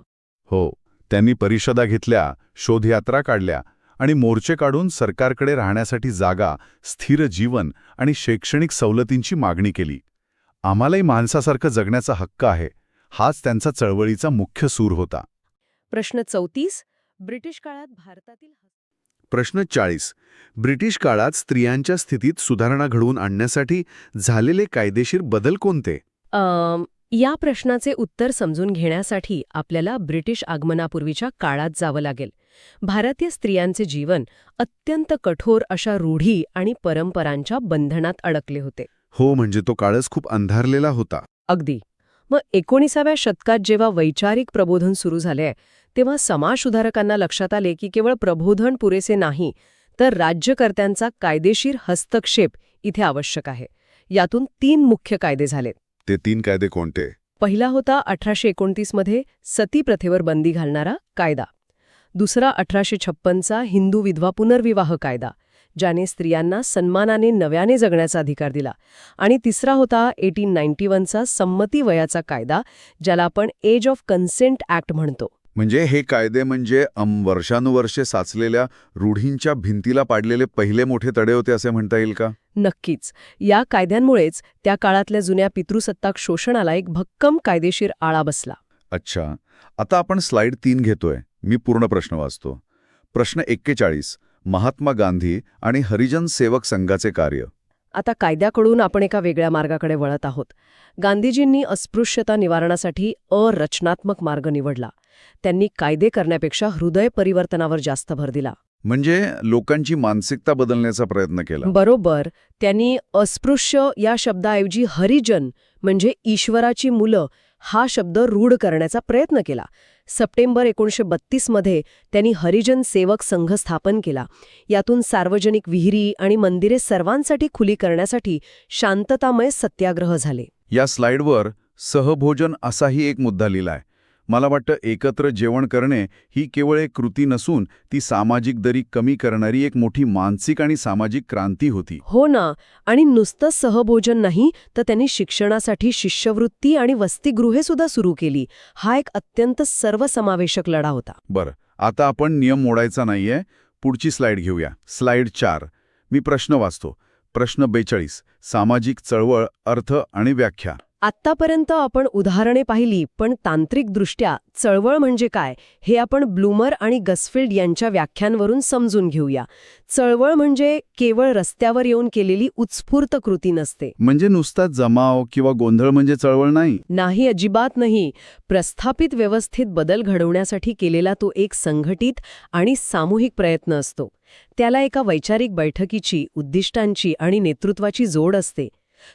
हो. त्यांनी परिषदा घेतल्या, शोधयात्रा काढल्या आणि मोर्चे काढून सरकारकडे राहण्यासाठी जागा, स्थिर जीवन आणि शैक्षणिक सवलतींची मागणी केली. आम्हालाही माणसासारखं जगण्याचा हक्क आहे, हाच त्यांचा चळवळीचा मुख्य सूर होता. प्रश्न 34. ब्रिटिश काळात भारतातील प्रश्न 40. ब्रिटिश काळात स्त्रियांच्या स्थितीत सुधारणा घडवून आणण्यासाठी झालेले कायदेशीर बदल कोणते? या प्रश्नाचे उत्तर समजून घेण्यासाठी आपल्याला ब्रिटिश आगमनापूर्वीच्या काळात जावं लागेल. भारतीय स्त्रियांचे जीवन अत्यंत कठोर अशा रूढी आणि परंपरांच्या बंधनात अडकले होते. हो, म्हणजे तो काळच खूप अंधारलेला होता. अगदी. मग 19व्या शतकात जेव्हा वैचारिक प्रबोधन सुरू झाले तेव्हा समाजसुधारकांना लक्षात आले की केवळ प्रबोधन पुरेसे नाही, तर राज्यकर्त्यांचा कायदेशीर हस्तक्षेप इथे आवश्यक आहे. यातून 3 मुख्य कायदे झालेत. ते 3 कायदे कोणते? पहिला होता 1829 मध्ये सती प्रथेवर बंदी घालणारा कायदा. दुसरा 1856चा हिंदू विधवा पुनर्विवाह कायदा, ज्याने स्त्रियांना सन्मानाने नव्याने जगण्याचा अधिकार दिला. आणि तिसरा होता 1891चा संमती वयाचा कायदा, ज्याला आपण एज ऑफ कन्सेंट ॲक्ट म्हणतो. म्हणजे हे कायदे म्हणजे वर्षानुवर्षे साचलेल्या रूढींच्या भिंतीला पाडलेले पहिले मोठे तडे होते असे म्हणता येईल का? नक्कीच. या कायद्यांमुळेच त्या काळातल्या जुन्या पितृसत्ताक शोषणाला एक भक्कम कायदेशीर आळा बसला. अच्छा. आता आपण स्लाइड 3 घेतोय. मी पूर्ण प्रश्न वाचतो. प्रश्न 41, महात्मा गांधी आणि हरिजन सेवक संघाचे कार्य. आता कायद्याकडून आपण एका वेगळ्या मार्गाकडे वळत आहोत. गांधीजींनी अस्पृश्यता निवारणासाठी रचनात्मक मार्ग निवडला. त्यांनी कायदे करण्यापेक्षा हृदय परिवर्तनावर जास्त भर दिला. म्हणजे लोकांची मानसिकता बदलण्याचा प्रयत्न केला. बरोबर. त्यांनी अस्पृश्य या शब्दाऐवजी हरिजन म्हणजे ईश्वराची मुलं हा शब्द रूढ करण्याचा प्रयत्न केला. सप्टेंबर 1932 मध्ये त्यांनी हरिजन सेवक संघ स्थापन केला. यातून सार्वजनिक विहिरी आणि मंदिरे सर्वांसाठी खुली करण्यासाठी शांततामय सत्याग्रह झाले. या स्लाइडवर सहभोजन असाही एक मुद्दा लिहिलाय. मला वाटतं एकत्र जेवण करणे ही केवळ एक कृती नसून ती सामाजिक दरी कमी करणारी एक मोठी मानसिक आणि सामाजिक क्रांती होती. हो ना. आणि नुसतं सहभोजन नाही तर त्यांनी शिक्षणासाठी शिष्यवृत्ती आणि वसतिगृहे सुद्धा सुरू केली. हा एक अत्यंत सर्वसमावेशक लढा होता. बरं, आता आपण नियम मोडायचा नाहीये. पुढची स्लाइड घेऊया. स्लाइड 4. मी प्रश्न वाचतो. प्रश्न 42, सामाजिक चळवळ, अर्थ आणि व्याख्या. आत्तापर्यंत आपण उदाहरणे पाहिली, पण तांत्रिकदृष्ट्या चळवळ म्हणजे काय हे आपण ब्लूमर आणि गसफिल्ड यांच्या व्याख्यांवरून समजून घेऊया. चळवळ म्हणजे केवळ रस्त्यावर येऊन केलेली उत्स्फूर्त कृती नसते. म्हणजे नुसता जमाव किंवा गोंधळ म्हणजे चळवळ नाही. नाही, अजिबात नाही. प्रस्थापित व्यवस्थेत बदल घडवण्यासाठी केलेला तो एक संघटित आणि सामूहिक प्रयत्न असतो. त्याला एका वैचारिक बैठकीची, उद्दिष्टांची आणि नेतृत्वाची जोड असते.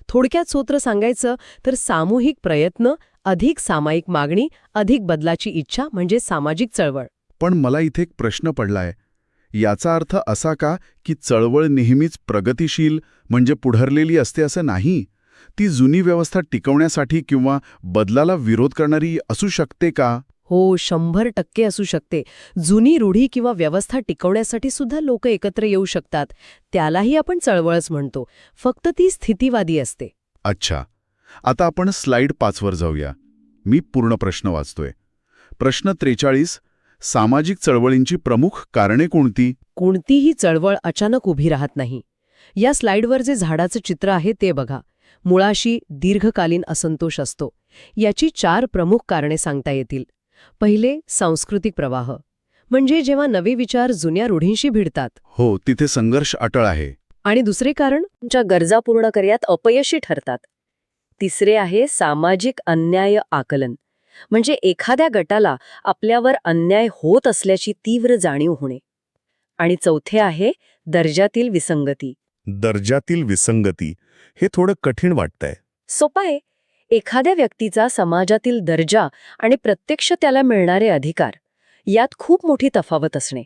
थोडक्यात सूत्र सांगायचं तर सामूहिक प्रयत्न अधिक सामायिक मागणी अधिक बदलाची इच्छा म्हणजे सामाजिक चळवळ. पण मला इथे एक प्रश्न पडलाय. याचा अर्थ असा का की चळवळ नेहमीच प्रगतिशील म्हणजे पुढरलेली असते असं नाही? ती जुनी व्यवस्था टिकवण्यासाठी किंवा बदलाला विरोध करणारी असू शकते का? हो, 100% असू शकते. जुनी रूढी किंवा व्यवस्था टिकवण्यासाठी सुद्धा लोक एकत्र येऊ शकतात. त्यालाही आपण चळवळच म्हणतो. फक्त ती स्थितीवादी असते. अच्छा. आता आपण स्लाइड 5 वर जाऊया. मी पूर्ण प्रश्न वाचतोय. प्रश्न 43, सामाजिक चळवळींची प्रमुख कारणे कोणती? कोणतीही चळवळ अचानक उभी राहत नाही. या स्लाइडवर जे झाडाचं चित्र आहे ते बघा. मुळाशी दीर्घकालीन असंतोष असतो. याची 4 प्रमुख कारणे सांगता येतील. पहिले, सांस्कृतिक प्रवाह. म्हणजे जेव्हा नवे विचार जुन्या रूढींशी भिडतात. हो, तिथे संघर्ष अटळ आहे. आणि दुसरे कारण, तुमच्या गरजा पूर्ण करण्यात अपयशी ठरतात. तिसरे आहे सामाजिक अन्याय आकलन. म्हणजे एखाद्या गटाला आपल्यावर अन्याय होत असल्याची तीव्र जाणीव होणे. आणि चौथे आहे दर्जातील विसंगती. दर्जातील विसंगती हे थोडं कठीण वाटतंय. सोपं आहे. एखाद्या व्यक्तीचा समाजातील दर्जा आणि प्रत्यक्ष त्याला मिळणारे अधिकार यात खूप मोठी तफावत असणे.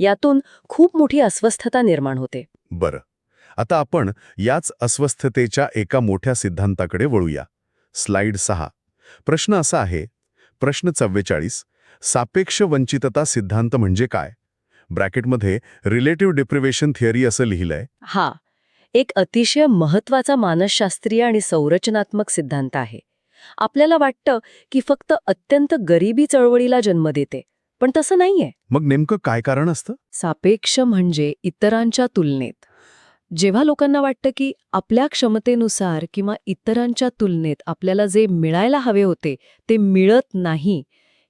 यातून खूप मोठी अस्वस्थता निर्माण होते. बरं, आता आपण याच अस्वस्थतेच्या एका मोठ्या सिद्धांताकडे वळूया. स्लाइड 6. प्रश्न असा आहे. प्रश्न 44, सापेक्ष वंचितता सिद्धांत म्हणजे काय? ब्रॅकेटमध्ये रिलेटिव्ह डिप्रिव्हेशन थिअरी असं लिहिलंय. हा एक अतिशय महत्वाचा मानसशास्त्रीय आणि संरचनात्मक सिद्धांत आहे. आपल्याला वाटतं की फक्त अत्यंत गरिबी चळवळीला जन्म देते, पण तसं नाहीये. मग नेमकं काय कारण असतं? सापेक्ष म्हणजे इतरांच्या तुलनेत. जेव्हा लोकांना वाटतं की आपल्या क्षमतेनुसार किंवा इतरांच्या तुलनेत आपल्याला जे मिळायला हवे होते ते मिळत नाही,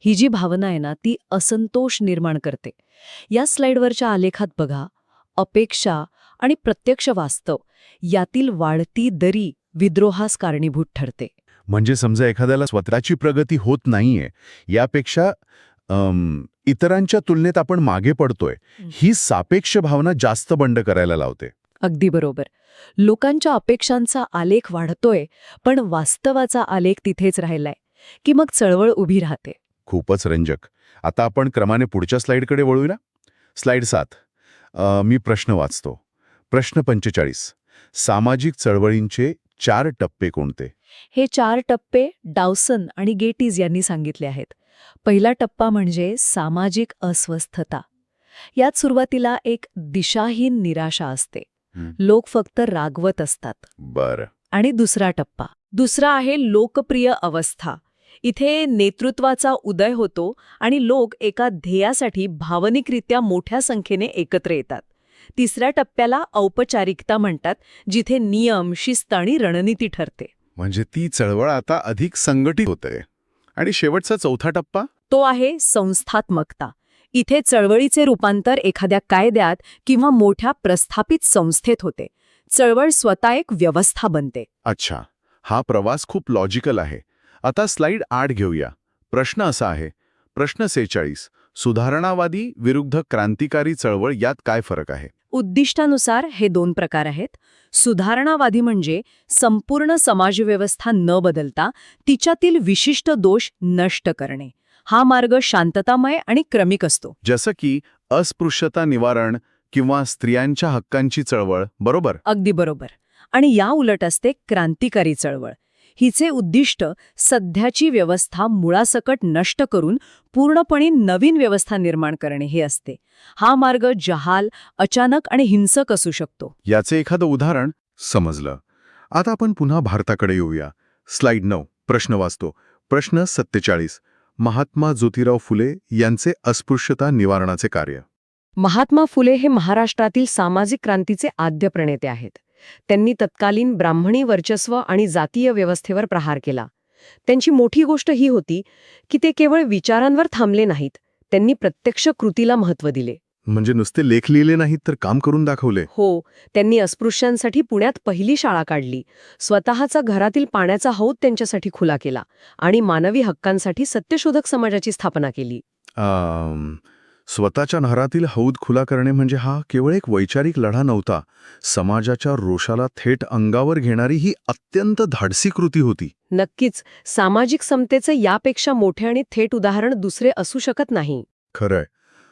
ही जी भावना आहे ना, ती असंतोष निर्माण करते. या स्लाइडवरच्या आलेखात बघा, अपेक्षा आणि प्रत्यक्ष वास्तव यातील वाढती दरी विद्रोहास कारणीभूत ठरते. म्हणजे समजा एखाद्याला स्वतःची प्रगती होत नाहीये, यापेक्षा इतरांच्या तुलनेत आपण मागे पडतोय, ही सापेक्ष भावना जास्त बंड करायला लावते. अगदी बरोबर. लोकांच्या अपेक्षांचा आलेख वाढतोय, पण वास्तवाचा आलेख तिथेच राहिलाय की मग चळवळ उभी राहते. खूपच रंजक. आता आपण क्रमाने पुढच्या स्लाइडकडे वळूया. स्लाइड 7. मी प्रश्न वाचतो. प्रश्न 45, सामाजिक चळवळींचे 4 टप्पे कोणते? हे 4 टप्पे डावसन आणि गेटीज यांनी सांगितले आहेत. पहिला टप्पा म्हणजे सामाजिक अस्वस्थता. यात सुरुवातीला एक दिशाहीन निराशा असते. लोक फक्त रागवत असतात. बरं. आणि दुसरा टप्पा, दुसरा आहे लोकप्रिय अवस्था. इथे नेतृत्वाचा उदय होतो आणि लोक एका ध्येयासाठी भावनिकरित्या मोठ्या संख्येने एकत्र येतात. तिसऱ्या टप्प्याला औपचारिकता म्हणतात, जिथे नियम, शिस्त आणि रणनीती ठरते. म्हणजे ती चळवळ आता अधिक संघटित होते. आणि शेवटचा चौथा टप्पा? तो आहे संस्थात्मकता. इथे चळवळीचे रूपांतर एखाद्या कायद्यात किंवा मोठ्या प्रस्थापित संस्थेत होते. चळवळ स्वतः एक व्यवस्था बनते. अच्छा, हा प्रवास खूप लॉजिकल आहे. आता स्लाइड 8 घेऊया. प्रश्न असा आहे, प्रश्न 46, सुधारणावादी विरुद्ध क्रांतिकारी चळवळ यात काय फरक आहे? उद्दिष्टानुसार हे 2 प्रकार आहेत. सुधारणावादी म्हणजे संपूर्ण समाजव्यवस्था न बदलता तिच्यातील विशिष्ट दोष नष्ट करणे. हा मार्ग शांततामय आणि क्रमिक असतो. जसं की अस्पृश्यता निवारण किंवा स्त्रियांच्या हक्कांची चळवळ, बरोबर? अगदी बरोबर. आणि या उलट असते क्रांतिकारी चळवळ. हिचे उद्दिष्ट सध्याची व्यवस्था मुळासकट नष्ट करून पूर्णपणे नवीन व्यवस्था निर्माण करणे हे असते. हा मार्ग जहाल, अचानक आणि हिंसक असू शकतो. याचे एखादं उदाहरण? समजलं. आता आपण पुन्हा भारताकडे येऊया. स्लाइड 9, प्रश्न वाचतो. प्रश्न 47, महात्मा ज्योतिराव फुले यांचे अस्पृश्यता निवारणाचे कार्य. महात्मा फुले हे महाराष्ट्रातील सामाजिक क्रांतीचे आद्य प्रणेते आहेत. त्यांनी तत्कालीन ब्राह्मणी वर्चस्व आणि जातीय व्यवस्थेवर प्रहार केला. त्यांची मोठी गोष्ट ही होती की ते केवळ विचारांवर थांबले नाहीत, त्यांनी प्रत्यक्ष कृतीला महत्त्व दिले. म्हणजे नुसते लेख लिहिले नाहीत तर काम करून दाखवले. हो, त्यांनी अस्पृश्यांसाठी पुण्यात पहिली शाळा काढली, स्वतःचा घरातील पाण्याचा हौद त्यांच्यासाठी खुला केला आणि मानवी हक्कांसाठी सत्यशोधक समाजाची स्थापना केली. स्वतःच्या घरातील हौद खुला करणे म्हणजे हा केवळ एक वैचारिक लढा नव्हता. समाजाच्या रोषाला थेट अंगावर घेणारी ही अत्यंत धाडसी कृती होती. नक्कीच, सामाजिक समतेचं यापेक्षा मोठे आणि थेट उदाहरण दुसरे असू शकत नाही. खरंय.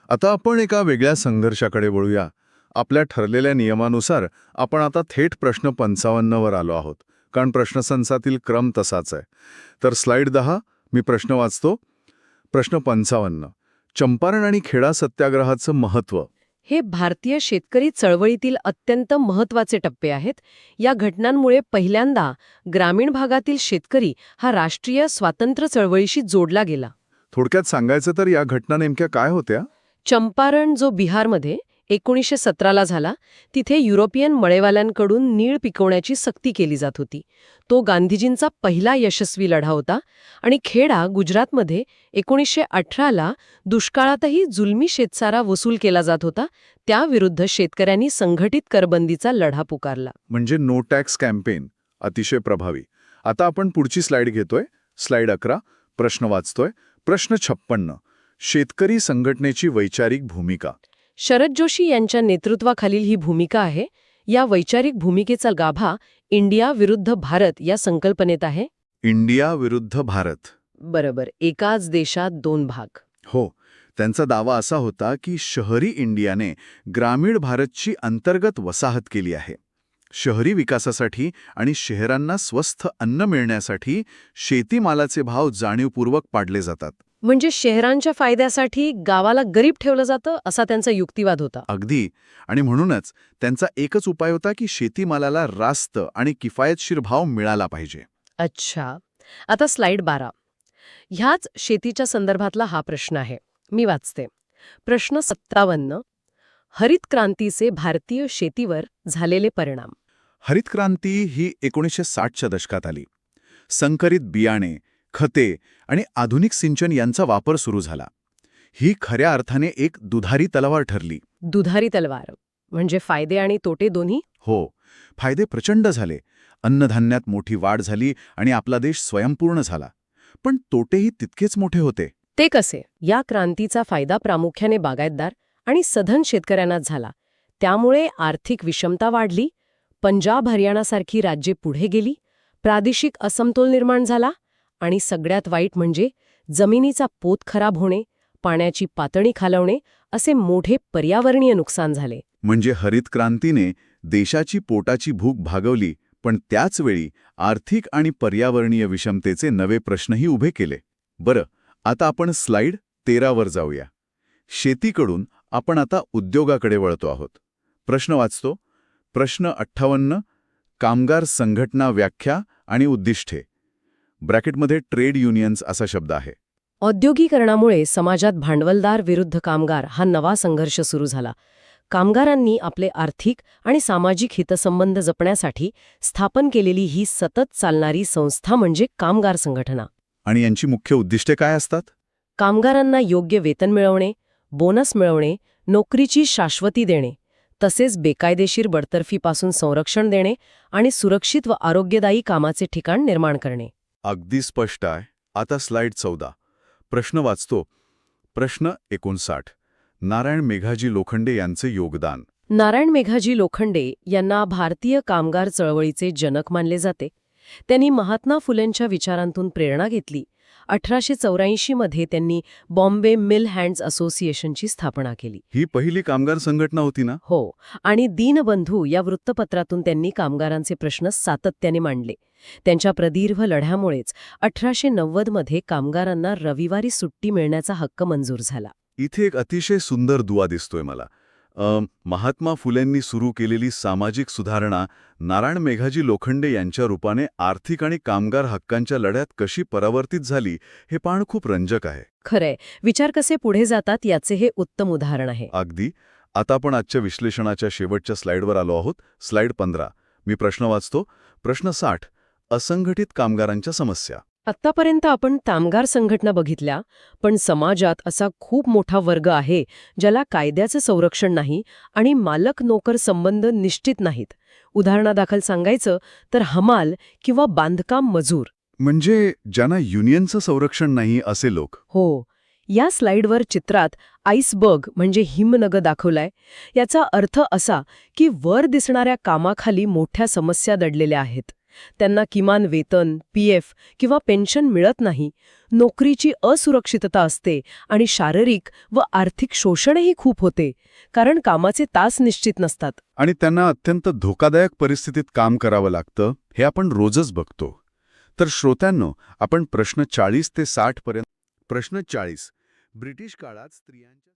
आता आपण एका वेगळ्या संघर्षाकडे वळूया. आपल्या ठरलेल्या नियमानुसार आपण आता थेट प्रश्न 55 वर आलो आहोत, कारण प्रश्नसंचातील क्रम तसाच आहे. तर स्लाइड 10, मी प्रश्न वाचतो. प्रश्न 55, चंपारण आणि खेडा सत्याग्रहाचं महत्त्व. हे भारतीय शेतकरी चळवळीतील अत्यंत महत्त्वाचे टप्पे आहेत. या घटनांमुळे पहिल्यांदा ग्रामीण भागातील शेतकरी हा राष्ट्रीय स्वातंत्र्य चळवळीशी जोडला गेला. थोडक्यात सांगायचं तर या घटना नेमक्या काय होत्या? चंपारण जो बिहारमध्ये 1917ला झाला, तिथे युरोपियन मळेवाल्यांकडून नीळ पिकवण्याची सक्ती केली जात होती. तो गांधीजींचा पहिला यशस्वी लढा होता. आणि खेडा गुजरातमध्ये 1918ला दुष्काळातही जुलमी शेतसारा वसूल केला जात होता. त्याविरुद्ध शेतकऱ्यांनी संघटित करबंदीचा लढा पुकारला. म्हणजे नो टॅक्स कॅम्पेन. अतिशय प्रभावी. आता आपण पुढची स्लाइड घेतोय. स्लाइड 11, प्रश्न वाचतोय. प्रश्न 56, शेतकरी संघटनेची वैचारिक भूमिका. शरद जोशी यांच्या नेतृत्वाखालील ही भूमिका आहे. या वैचारिक भूमिकेचा गाभा इंडिया विरुद्ध भारत या संकल्पनेत आहे. इंडिया विरुद्ध भारत. बरोबर, एकाच देशात 2 भाग. हो, त्यांचा दावा असा होता की शहरी इंडियाने ग्रामीण भारतची अंतर्गत वसाहत केली आहे. शहरी विकासासाठी आणि शहरांना स्वस्थ अन्न मिळण्यासाठी शेतीमालाचे भाव जाणीवपूर्वक पाडले जातात. म्हणजे शहरांच्या फायद्यासाठी गावाला गरीब ठेवलं जातं असा त्यांचा युक्तिवाद होता. अगदी. आणि म्हणूनच त्यांचा एकच उपाय होता की शेतीमालाला रास्त आणि किफायतशीर भाव मिळाला पाहिजे. अच्छा, आता स्लाइड 12. ह्याच शेतीच्या संदर्भातला हा प्रश्न आहे. मी वाचते. प्रश्न 57, हरित क्रांतीचे भारतीय शेतीवर झालेले परिणाम. हरित क्रांती ही 1960च्या दशकात आली. संकरित बियाणे, खते आणि आधुनिक सिंचन यांचा वापर सुरू झाला. ही खऱ्या अर्थाने एक दुधारी तलवार ठरली. दुधारी तलवार म्हणजे फायदे आणि तोटे दोन्ही? हो, फायदे प्रचंड झाले. अन्नधान्यात मोठी वाढ झाली आणि आपला देश स्वयंपूर्ण झाला. पण तोटेही तितकेच मोठे होते. ते कसे? या क्रांतीचा फायदा प्रामुख्याने बागायतदार आणि सधन शेतकऱ्यांनाच झाला. त्यामुळे आर्थिक विषमता वाढली, पंजाब हरियाणासारखी राज्ये पुढे गेली, प्रादेशिक असमतोल निर्माण झाला आणि सगळ्यात वाईट म्हणजे जमिनीचा पोत खराब होणे, पाण्याची पातळी खालवणे असे मोठे पर्यावरणीय नुकसान झाले. म्हणजे हरित क्रांतीने देशाची पोटाची भूक भागवली, पण त्याचवेळी आर्थिक आणि पर्यावरणीय विषमतेचे नवे प्रश्नही उभे केले. बरं, आता आपण स्लाइड 13 वर जाऊया. शेतीकडून आपण आता उद्योगाकडे वळतो आहोत. प्रश्न वाचतो. प्रश्न 58, कामगार संघटना व्याख्या आणि उद्दिष्टे. ब्रॅकेटमध्ये ट्रेड युनियन्स असा शब्द आहे. औद्योगिकरणामुळे समाजात भांडवलदार विरुद्ध कामगार हा नवा संघर्ष सुरू झाला. कामगारांनी आपले आर्थिक आणि सामाजिक हितसंबंध जपण्यासाठी स्थापन केलेली ही सतत चालणारी संस्था म्हणजे कामगार संघटना. आणि यांची मुख्य उद्दिष्टे काय असतात? कामगारांना योग्य वेतन मिळवणे, बोनस मिळवणे, नोकरीची शाश्वती देणे, तसेच बेकायदेशीर बडतर्फीपासून संरक्षण देणे आणि सुरक्षित व आरोग्यदायी कामाचे ठिकाण निर्माण करणे. अगदी स्पष्ट आहे. आता स्लाइड 14. प्रश्न वाचतो. प्रश्न 59. नारायण मेघाजी लोखंडे यांचे योगदान. नारायण मेघाजी लोखंडे यांना भारतीय कामगार चळवळीचे जनक मानले जाते. त्यांनी महात्मा फुलेंच्या विचारांतून प्रेरणा घेतली. 1884 मध्ये त्यांनी बॉम्बे मिल हँड्स असोसिएशनची स्थापना केली. ही पहिली कामगार संघटना होती ना? हो, आणि दीनबंधू या वृत्तपत्रातून त्यांनी कामगारांचे प्रश्न सातत्याने मांडले. त्यांच्या प्रदीर्घ लढ्यामुळेच 1890 मध्ये कामगारांना रविवारी सुट्टी मिळण्याचा हक्क मंजूर झाला. इथे एक अतिशय सुंदर दुवा दिसतोय मला. महात्मा फुलेंनी सुरू केलेली सामाजिक सुधारणा नारायण मेघाजी लोखंडे यांच्या रूपाने आर्थिक आणि कामगार हक्कांच्या लढ्यात कशी परावर्तित झाली हे पाहणं खूप रंजक आहे. खरंय, विचार कसे पुढे जातात याचे हे उत्तम उदाहरण आहे. अगदी. आता आपण आजच्या विश्लेषणाच्या शेवटच्या स्लाइडवर आलो आहोत. स्लाइड 15. मी प्रश्न वाचतो. प्रश्न 60. असंघटित कामगारांच्या समस्या. आत्तापर्यंत आपण कामगार संघटना बघितल्या, पण समाजात असा खूप मोठा वर्ग आहे ज्याला कायद्याचं संरक्षण नाही आणि मालक-नोकर संबंध निश्चित नाहीत. उदाहरणादाखल सांगायचं तर हमाल किंवा बांधकाम मजूर. म्हणजे ज्यांना युनियनचं संरक्षण नाही असे लोक. हो, या स्लाइडवर चित्रात आईसबर्ग म्हणजे हिमनग दाखवलाय. याचा अर्थ असा की वर दिसणाऱ्या कामाखाली मोठ्या समस्या दडलेल्या आहेत. त्यांना किमान वेतन, पीएफ किंवा पेन्शन मिळत नाही, नोकरीची असुरक्षितता असते आणि शारीरिक व आर्थिक शोषणही खूप होते, कारण कामाचे तास निश्चित नसतात. आणि त्यांना अत्यंत धोकादायक परिस्थितीत काम करावं लागतं, हे आपण रोजच बघतो. तर श्रोत्यांनो, आपण प्रश्न 40 ते 60 पर्यंत. प्रश्न 40. ब्रिटिश काळात स्त्रियांच्या